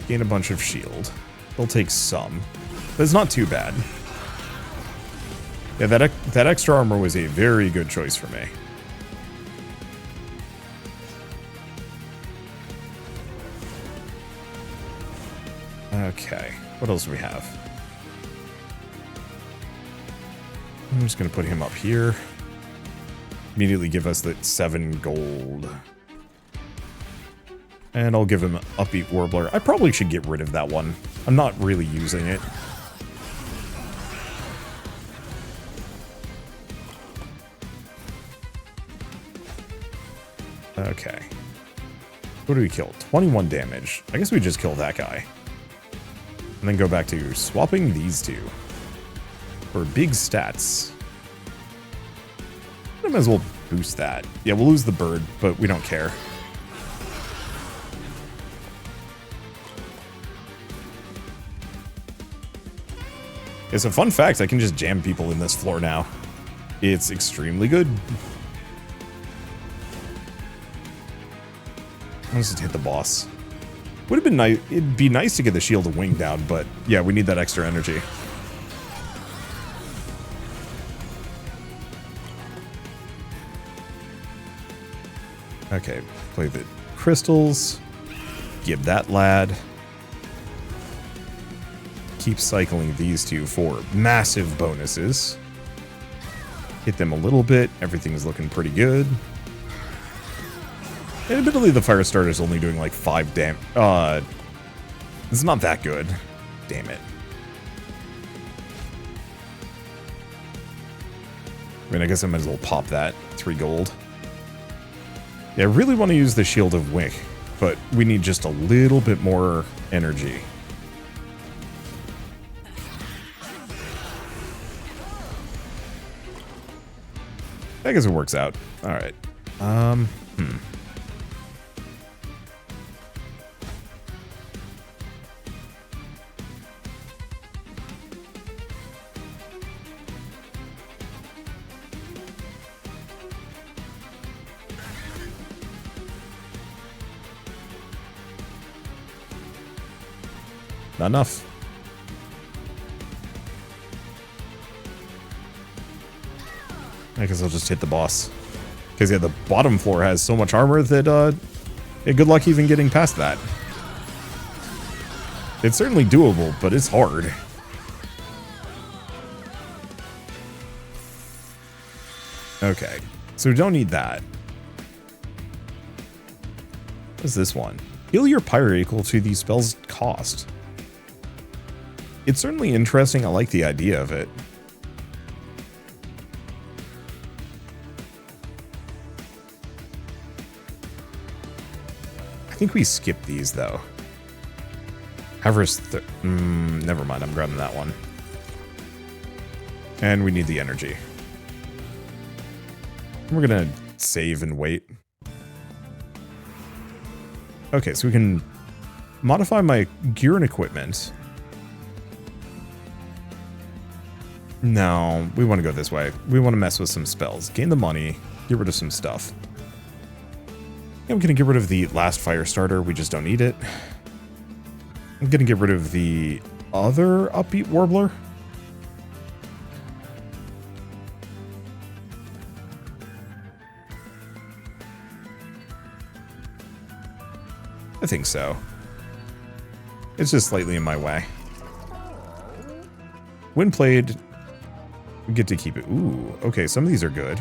Gain a bunch of shield. They'll take some, but it's not too bad. Yeah, that extra armor was a very good choice for me. Okay, what else do we have? I'm just gonna put him up here. Immediately give us that 7 gold. And I'll give him an Upbeat Warbler. I probably should get rid of that one. I'm not really using it. Okay. What do we kill? 21 damage. I guess we just kill that guy. And then go back to swapping these two. For big stats. I might as well boost that. Yeah, we'll lose the bird, but we don't care. It's a fun fact, I can just jam people in this floor now. It's extremely good. Let's just hit the boss. Would have been nice. It'd be nice to get the shield of wing down, but yeah, we need that extra energy. Okay, play the crystals. Give that lad. Keep cycling these two for massive bonuses. Hit them a little bit. Everything's looking pretty good. And admittedly, the fire starter is only doing like 5 damage. It's not that good. Damn it. I mean, I guess I might as well pop that. 3 gold. Yeah, I really want to use the Shield of Wick, but we need just a little bit more energy. I guess it works out. Alright. Not enough. I guess I'll just hit the boss. Because, yeah, the bottom floor has so much armor that, yeah, good luck even getting past that. It's certainly doable, but it's hard. Okay, so we don't need that. What's this one? Heal your Pyre equal to the spell's cost. It's certainly interesting. I like the idea of it. I think we skip these, though. Avarice, never mind, I'm grabbing that one. And we need the energy. We're gonna save and wait. Okay, so we can modify my gear and equipment. No, we want to go this way. We want to mess with some spells. Gain the money, get rid of some stuff. I'm going to get rid of the last fire starter. We just don't need it. I'm going to get rid of the other upbeat warbler. I think so. It's just slightly in my way. When played, we get to keep it. Ooh, okay, some of these are good.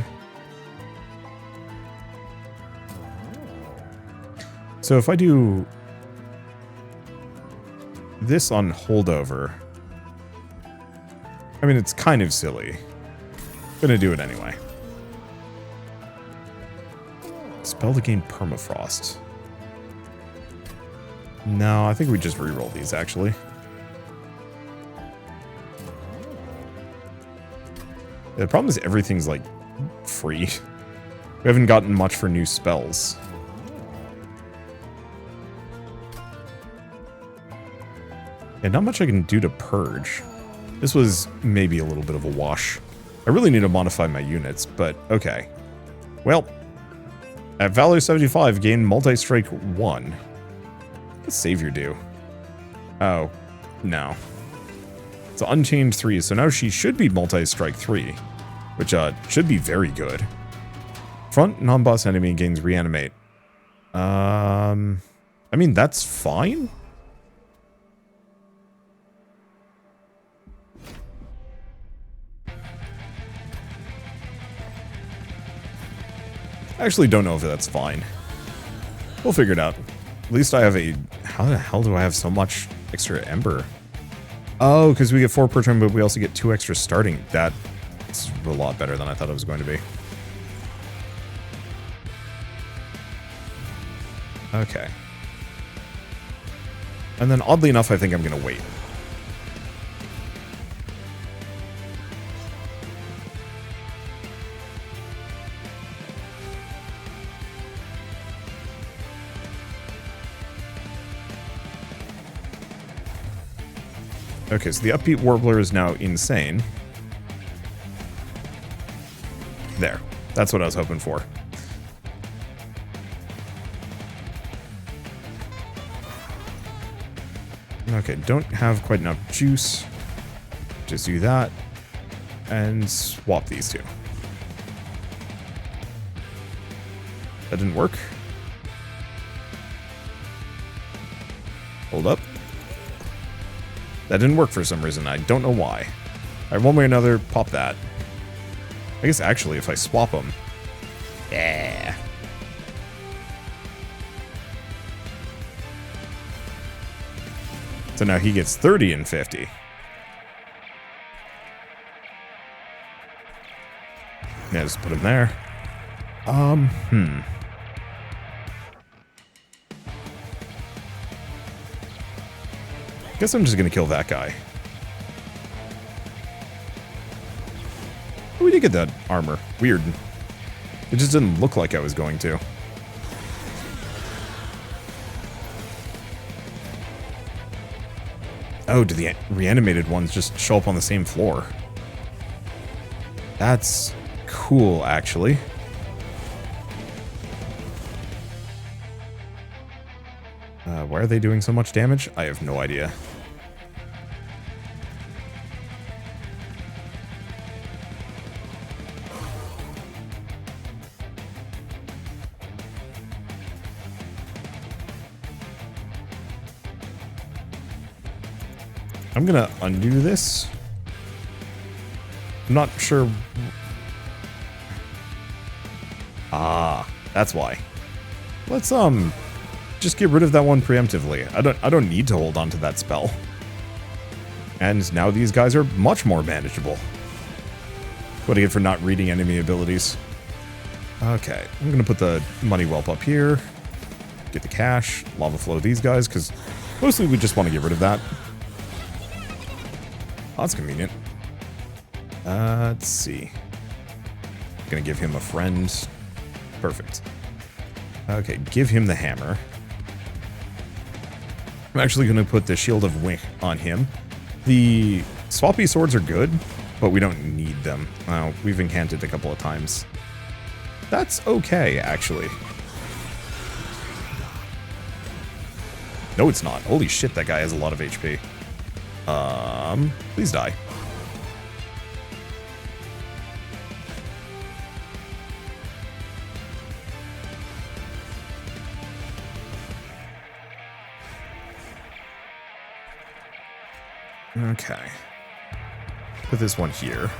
So if I do this on holdover, I mean, it's kind of silly. I'm gonna do it anyway. Spell to gain permafrost. No, I think we just reroll these, actually. The problem is everything's, like, free. We haven't gotten much for new spells. And not much I can do to purge. This was maybe a little bit of a wash. I really need to modify my units, but okay. Well, at Valor 75, gain multi-strike 1. What does Savior do? Oh, no. It's Unchained 3, so now she should be multi-strike 3, which should be very good. Front non-boss enemy gains reanimate. I mean, that's fine. I actually don't know if that's fine. We'll figure it out. At least I have a... How the hell do I have so much extra Ember? Oh, because we get 4 per turn, but we also get 2 extra starting. That's a lot better than I thought it was going to be. Okay. And then, oddly enough, I think I'm going to wait. Okay, so the upbeat warbler is now insane. There. That's what I was hoping for. Okay, don't have quite enough juice. Just do that. And swap these two. That didn't work. Hold up. That didn't work for some reason. I don't know why. Alright, one way or another, pop that. I guess actually if I swap them. Yeah. So now he gets 30 and 50. Yeah, just put him there. Guess I'm just gonna kill that guy. Oh, we did get that armor. Weird. It just didn't look like I was going to. Oh, do the reanimated ones just show up on the same floor? That's cool, actually. Why are they doing so much damage? I have no idea. I'm gonna undo this. I'm not sure. Ah, that's why. Let's just get rid of that one preemptively. I don't need to hold on to that spell. And now these guys are much more manageable. What do I get for not reading enemy abilities? Okay, I'm gonna put the money whelp up here. Get the cash, lava flow these guys, because mostly we just want to get rid of that. Oh, that's convenient. Let's see. Gonna give him a friend. Perfect. Okay, give him the hammer. I'm actually gonna put the Shield of Wing on him. The swappy swords are good, but we don't need them. We've incanted a couple of times. That's okay, actually. No, it's not. Holy shit, that guy has a lot of HP. Please die. Okay. Put this one here.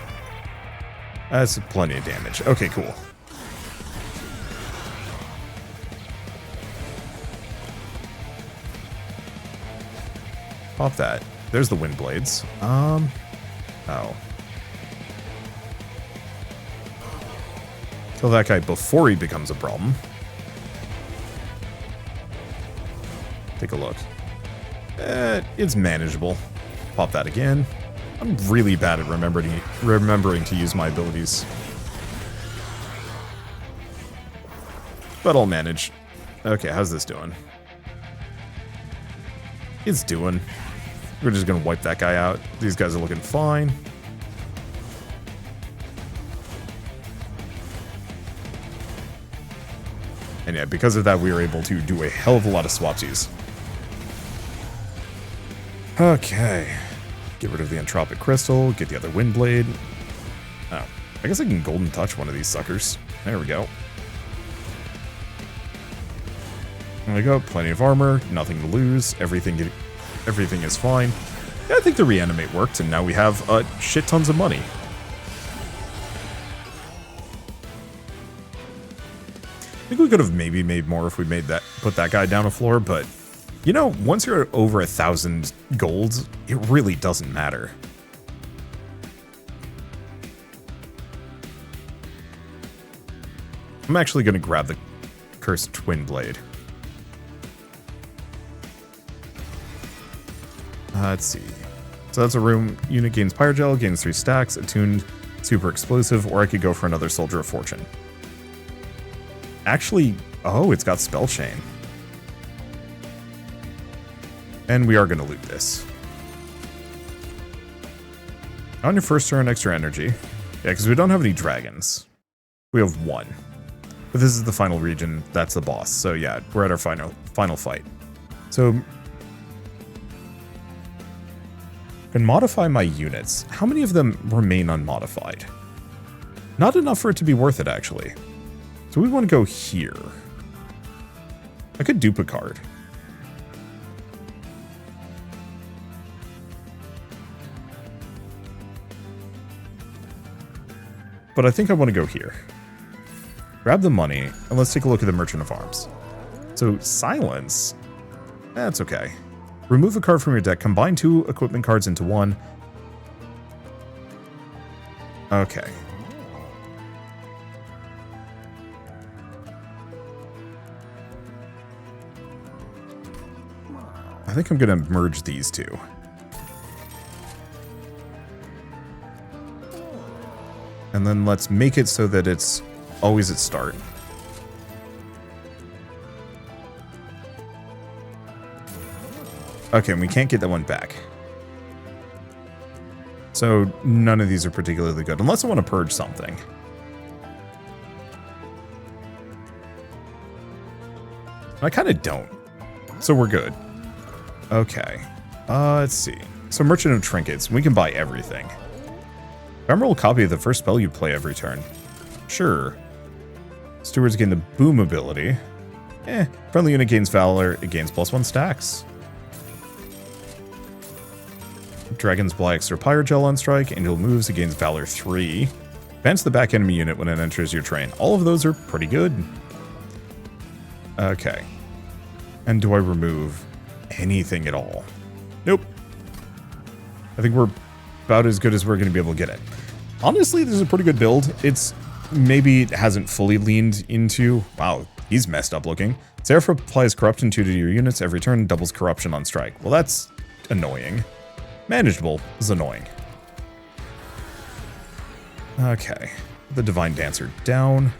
That's plenty of damage. Okay, cool. Pop that. There's the wind blades. Oh. Kill that guy before he becomes a problem. Take a look. It's manageable. Pop that again. I'm really bad at remembering to use my abilities. But I'll manage. Okay, how's this doing? It's doing. We're just gonna wipe that guy out. These guys are looking fine. And yeah, because of that, we were able to do a hell of a lot of swapsies. Okay. Get rid of the entropic crystal, get the other wind blade. Oh, I guess I can golden touch one of these suckers. There we go. There we go, plenty of armor, nothing to lose, everything is fine. Yeah, I think the reanimate worked, and now we have shit tons of money. I think we could have maybe made more if we put that guy down a floor, but you know, once you're over 1,000 gold, it really doesn't matter. I'm actually going to grab the cursed twin blade. Let's see. So that's a room. Unit gains Pyre Gel, gains 3 stacks, attuned, super explosive, or I could go for another Soldier of Fortune. Actually, oh, it's got Spell Chain. And we are going to loot this. On your first turn, extra energy. Yeah, because we don't have any dragons. We have 1. But this is the final region. That's the boss. So yeah, we're at our final fight. So can modify my units. How many of them remain unmodified? Not enough for it to be worth it, actually. So we want to go here. I could dupe a card. But I think I want to go here. Grab the money, and let's take a look at the Merchant of Arms. So, Silence. That's okay. Remove a card from your deck. Combine 2 equipment cards into 1. Okay. I think I'm going to merge these 2. And then let's make it so that it's always at start. Okay, and we can't get that one back. So none of these are particularly good, unless I want to purge something. I kind of don't. So we're good. Okay. Let's see. So Merchant of Trinkets, we can buy everything. Ephemeral copy of the first spell you play every turn. Sure. Stewards gain the boom ability. Friendly unit gains Valor. It gains +1 stacks. Dragons apply extra Pyre Gel on strike. Angel moves. It gains Valor 3. Advance the back enemy unit when it enters your train. All of those are pretty good. Okay. And do I remove anything at all? Nope. I think we're about as good as we're going to be able to get it. Honestly, this is a pretty good build. It's maybe it hasn't fully leaned into... Wow, he's messed up looking. Seraph applies Corruption 2 to your units every turn, doubles Corruption on strike. Well, that's annoying. Manageable is annoying. Okay. The Divine Dancer down.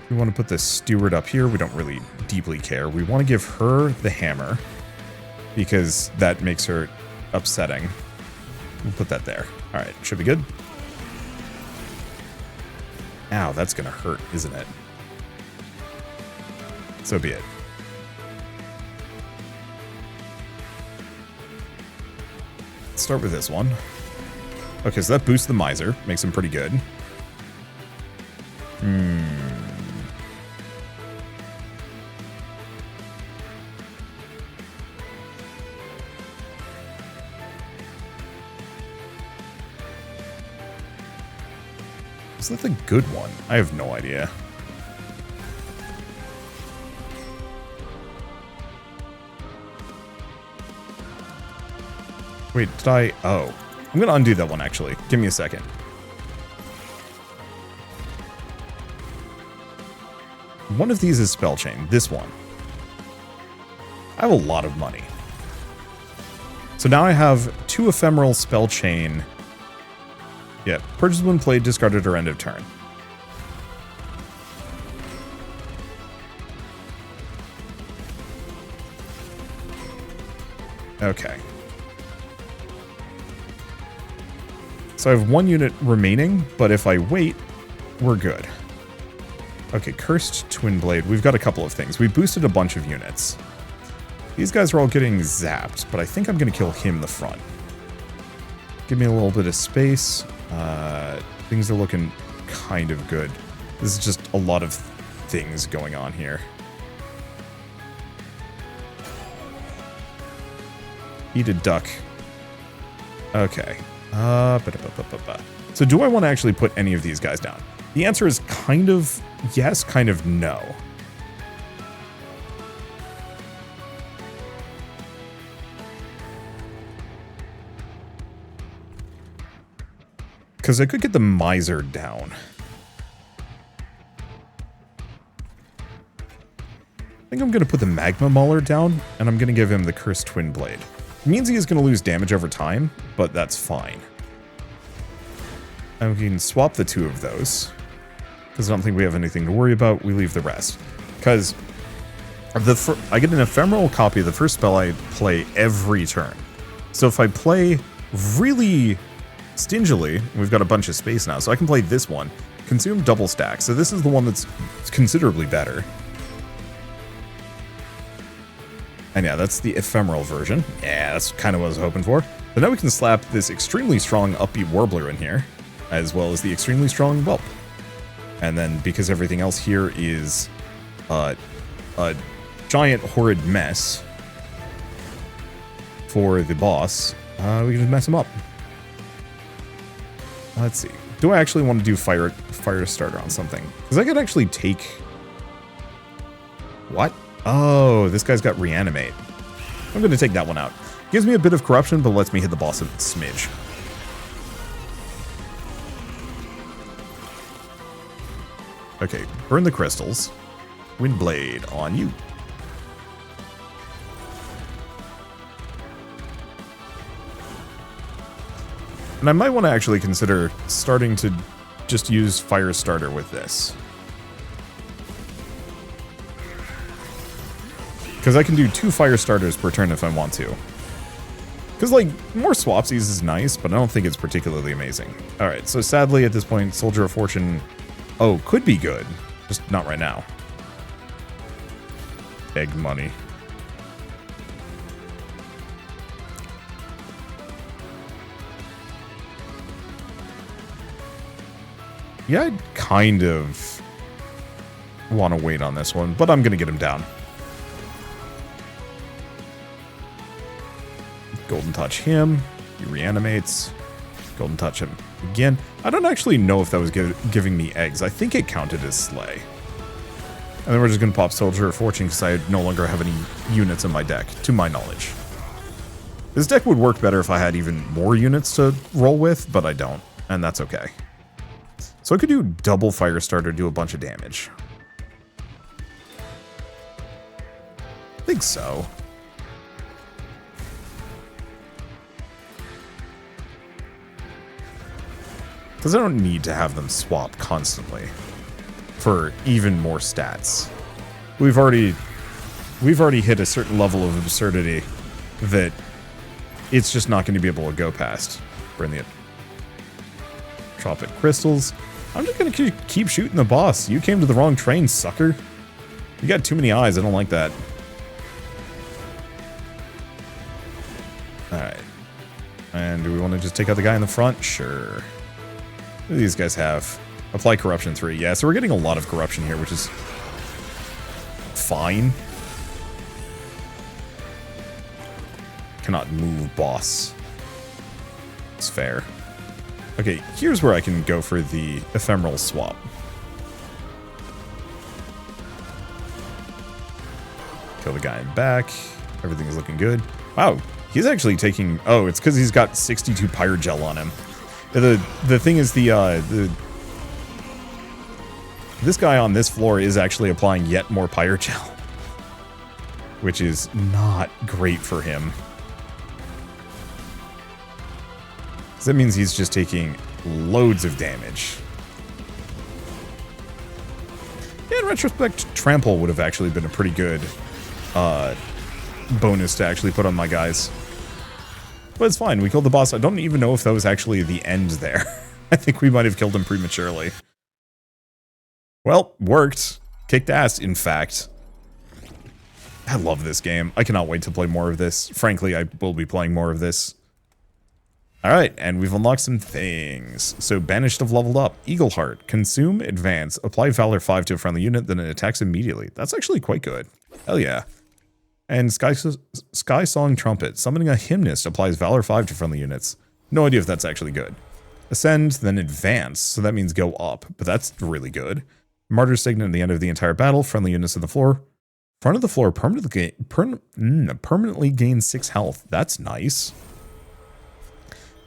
We want to put the Steward up here. We don't really deeply care. We want to give her the hammer because that makes her upsetting. We'll put that there. All right, should be good. Ow, that's gonna hurt, isn't it? So be it. start with this one. Okay, so that boosts the Miser. Makes him pretty good. Is that the good one? I have no idea. Wait, did I? Oh. I'm going to undo that one, actually. Give me a second. One of these is Spell Chain. This one. I have a lot of money. So now I have 2 Ephemeral Spell Chain. Yeah, purchase when played, discarded, or end of turn. Okay. So I have 1 unit remaining, but if I wait, we're good. Okay, Cursed Twin Blade. We've got a couple of things. We boosted a bunch of units. These guys are all getting zapped, but I think I'm going to kill him in the front. Give me a little bit of space. Things are looking kind of good. This is just a lot of things going on here. Eat a duck. Okay. So do I want to actually put any of these guys down? The answer is kind of yes, kind of no. Because I could get the Miser down. I think I'm going to put the Magma Mauler down, and I'm going to give him the Cursed Twin Blade. It means he is going to lose damage over time, but that's fine. And we can swap the 2 of those. Because I don't think we have anything to worry about. We leave the rest. Because I get an ephemeral copy of the first spell I play every turn. So if I play really stingily, we've got a bunch of space now, so I can play this one. Consume double stack. So this is the one that's considerably better. And yeah, that's the ephemeral version. Yeah, that's kind of what I was hoping for. But now we can slap this extremely strong Upbeat Warbler in here, as well as the extremely strong Whelp. And then, because everything else here is a giant horrid mess for the boss, we can just mess him up. Let's see. Do I actually want to do fire starter on something? Because I could actually take... What? Oh, this guy's got reanimate. I'm going to take that one out. Gives me a bit of corruption, but lets me hit the boss a smidge. Okay, burn the crystals. Windblade on you. And I might want to actually consider starting to just use fire starter with this. Because I can do 2 fire starters per turn if I want to. Because, like, more swapsies is nice, but I don't think it's particularly amazing. Alright, so sadly at this point, Soldier of Fortune, oh, could be good. Just not right now. Egg money. Yeah, I'd kind of want to wait on this one, but I'm going to get him down. Golden Touch him. He reanimates. Golden Touch him again. I don't actually know if that was giving me eggs. I think it counted as Slay. And then we're just going to pop Soldier of Fortune because I no longer have any units in my deck, to my knowledge. This deck would work better if I had even more units to roll with, but I don't, and that's okay. So I could do double Fire Starter, do a bunch of damage. I think so. Because I don't need to have them swap constantly for even more stats. We've already hit a certain level of absurdity that it's just not going to be able to go past. Burn the Tropic Crystals. I'm just going to keep shooting the boss. You came to the wrong train, sucker. You got too many eyes. I don't like that. Alright. And do just take out the guy in the front? Sure. What do these guys have? Apply corruption 3. Yeah, so we're getting a lot of corruption here, which is fine. Cannot move, boss. It's fair. Okay, here's where I can go for the ephemeral swap. Kill the guy in back. Everything is looking good. Wow, he's actually taking... Oh, it's because he's got 62 Pyre gel on him. The thing is this guy on this floor is actually applying yet more Pyre gel, which is not great for him. That means he's just taking loads of damage. Yeah, in retrospect, Trample would have actually been a pretty good bonus to actually put on my guys. But it's fine, we killed the boss. I don't even know if that was actually the end there. I think we might have killed him prematurely. Well, worked. Kicked ass, in fact. I love this game. I cannot wait to play more of this. Frankly, I will be playing more of this. Alright, and we've unlocked some things. So, Banished have leveled up. Eagle Heart. Consume, advance. Apply Valor 5 to a friendly unit, then it attacks immediately. That's actually quite good. Hell yeah. And Sky Song Trumpet. Summoning a Hymnist applies Valor 5 to friendly units. No idea if that's actually good. Ascend, then advance. So that means go up, but that's really good. Martyr Signet at the end of the entire battle. Friendly units on the floor. Front of the floor permanently gain 6 health. That's nice.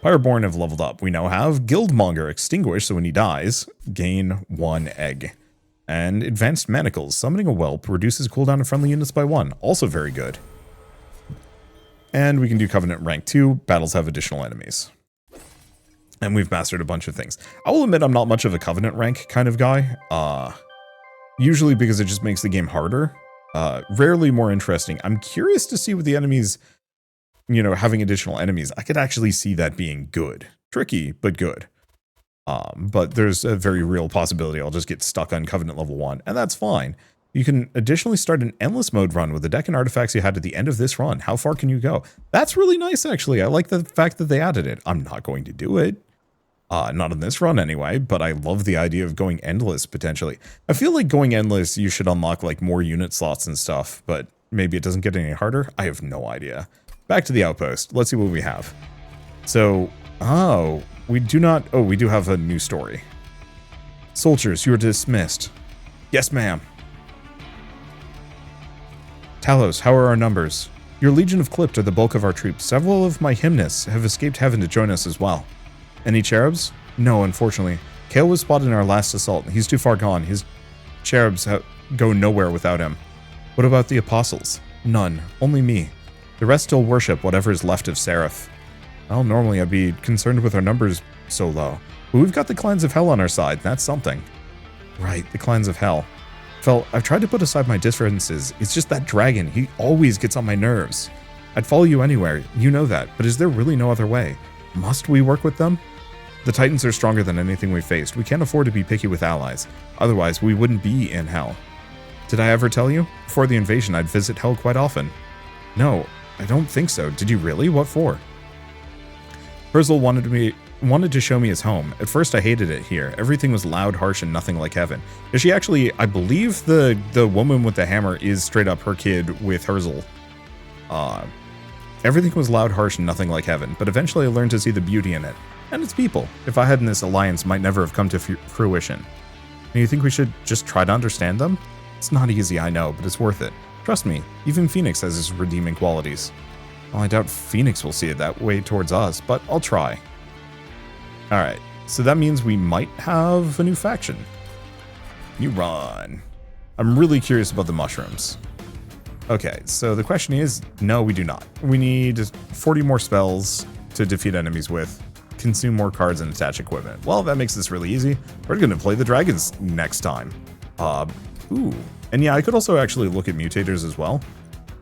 Pyreborn have leveled up. We now have Guildmonger Extinguish, so when he dies, gain 1 egg. And Advanced Manacles. Summoning a Whelp reduces cooldown of friendly units by 1. Also very good. And we can do Covenant rank 2. Battles have additional enemies. And we've mastered a bunch of things. I will admit I'm not much of a Covenant rank kind of guy. Usually because it just makes the game harder. Rarely more interesting. I'm curious to see what the enemies... You know, having additional enemies, I could actually see that being good. Tricky, but good. But there's a very real possibility I'll just get stuck on Covenant level 1, and that's fine. You can additionally start an endless mode run with the deck and artifacts you had at the end of this run. How far can you go? That's really nice, actually. I like the fact that they added it. I'm not going to do it. Not in this run anyway, but I love the idea of going endless, potentially. I feel like going endless, you should unlock, like, more unit slots and stuff, but maybe it doesn't get any harder? I have no idea. Back to the outpost. Let's see what we have. So, we do have a new story. Soldiers, you are dismissed. Yes, ma'am. Talos, how are our numbers? Your Legion of Clipped are the bulk of our troops. Several of my hymnists have escaped heaven to join us as well. Any cherubs? No, unfortunately. Kale was spotted in our last assault. He's too far gone. His cherubs go nowhere without him. What about the apostles? None. Only me. The rest still worship whatever is left of Seraph. Well, normally I'd be concerned with our numbers so low. But we've got the Clans of Hell on our side. That's something. Right, the Clans of Hell. Fel, I've tried to put aside my differences. It's just that dragon. He always gets on my nerves. I'd follow you anywhere. You know that. But is there really no other way? Must we work with them? The Titans are stronger than anything we've faced. We can't afford to be picky with allies. Otherwise, we wouldn't be in Hell. Did I ever tell you? Before the invasion, I'd visit Hell quite often. No. I don't think so. Did you really? What for? Herzl wanted to show me his home. At first I hated it here. Everything was loud, harsh, and nothing like heaven. Is she actually, I believe the woman with the hammer is straight up her kid with Herzl. Everything was loud, harsh, and nothing like heaven, but eventually I learned to see the beauty in it. And its people. If I hadn't, this alliance might never have come to fruition. And you think we should just try to understand them? It's not easy, I know, but it's worth it. Trust me, even Phoenix has its redeeming qualities. Well, I doubt Phoenix will see it that way towards us, but I'll try. Alright, so that means we might have a new faction. You run. I'm really curious about the mushrooms. Okay, so the question is, no, we do not. We need 40 more spells to defeat enemies with, consume more cards, and attach equipment. Well, that makes this really easy. We're going to play the dragons next time. Ooh. And yeah, I could also actually look at mutators as well.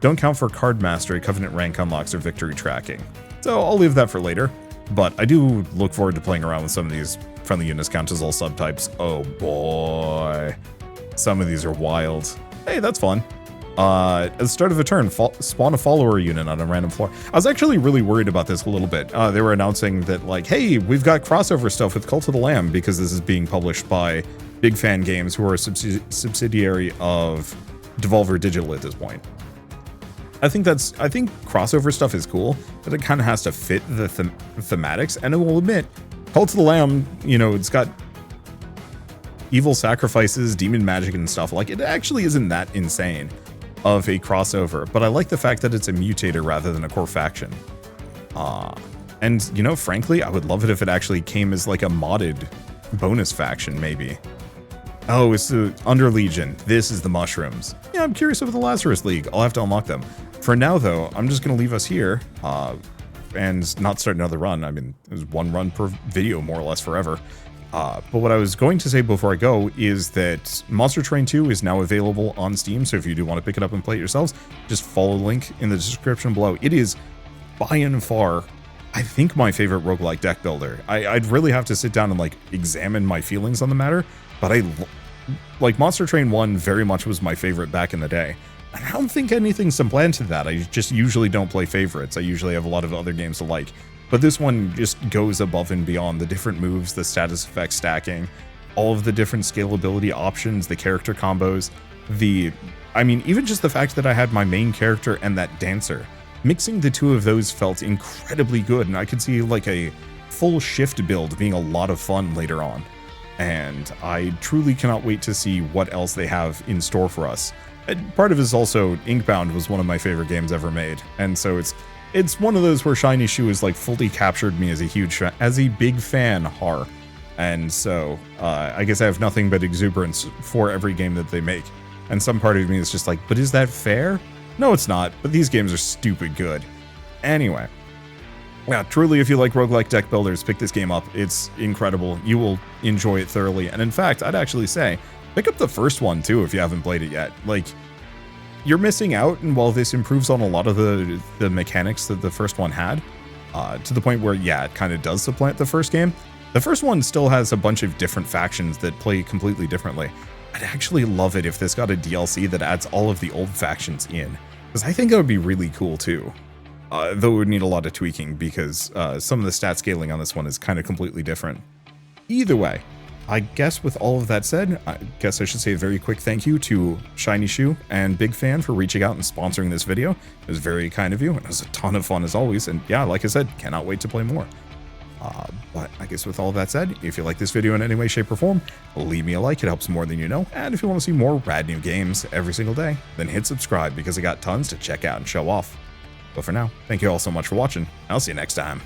Don't count for card mastery, covenant rank unlocks, or victory tracking. So I'll leave that for later. But I do look forward to playing around with some of these friendly units count as all subtypes. Oh boy. Some of these are wild. Hey, that's fun. At the start of a turn, spawn a follower unit on a random floor. I was actually really worried about this a little bit. They were announcing that, like, hey, we've got crossover stuff with Cult of the Lamb because this is being published by Big Fan Games, who are a subsidiary of Devolver Digital at this point. I think crossover stuff is cool, but it kind of has to fit the thematics. And I will admit, Cult of the Lamb, you know, it's got evil sacrifices, demon magic and stuff. Like, it actually isn't that insane of a crossover, but I like the fact that it's a mutator rather than a core faction. And, you know, frankly, I would love it if it actually came as like a modded bonus faction, maybe. Oh, it's the Under Legion. This is the mushrooms. Yeah, I'm curious about the Lazarus League. I'll have to unlock them. For now, though, I'm just going to leave us here and not start another run. I mean, there's one run per video, more or less, forever. But what I was going to say before I go is that Monster Train 2 is now available on Steam, so if you do want to pick it up and play it yourselves, just follow the link in the description below. It is, by and far, I think my favorite roguelike deck builder. I'd really have to sit down and, like, examine my feelings on the matter, but like, Monster Train 1 very much was my favorite back in the day. And I don't think anything supplanted that. I just usually don't play favorites. I usually have a lot of other games to like. But this one just goes above and beyond. The different moves, the status effect stacking, all of the different scalability options, the character combos, I mean, even just the fact that I had my main character and that dancer. Mixing the two of those felt incredibly good, and I could see like a full shift build being a lot of fun later on. And I truly cannot wait to see what else they have in store for us. And part of it is also Inkbound was one of my favorite games ever made, and so it's one of those where Shiny Shoe has like fully captured me as a big fan, and so I guess I have nothing but exuberance for every game that they make. And some part of me is just like, but is that fair? No, it's not. But these games are stupid good. Anyway, yeah, truly, if you like roguelike deck builders, pick this game up. It's incredible. You will enjoy it thoroughly. And in fact, I'd actually say pick up the first one too if you haven't played it yet. Like, you're missing out, and while this improves on a lot of the mechanics that the first one had, to the point where, yeah, it kind of does supplant the first game, the first one still has a bunch of different factions that play completely differently. I'd actually love it if this got a DLC that adds all of the old factions in, because I think that would be really cool too. Though it would need a lot of tweaking, because some of the stat scaling on this one is kind of completely different. Either way, I guess with all of that said, I guess I should say a very quick thank you to Shiny Shoe and Big Fan for reaching out and sponsoring this video. It was very kind of you, and it was a ton of fun as always, and yeah, like I said, cannot wait to play more. But I guess with all of that said, if you like this video in any way, shape, or form, leave me a like, it helps more than you know, and if you want to see more rad new games every single day, then hit subscribe, because I got tons to check out and show off. But for now, thank you all so much for watching, I'll see you next time.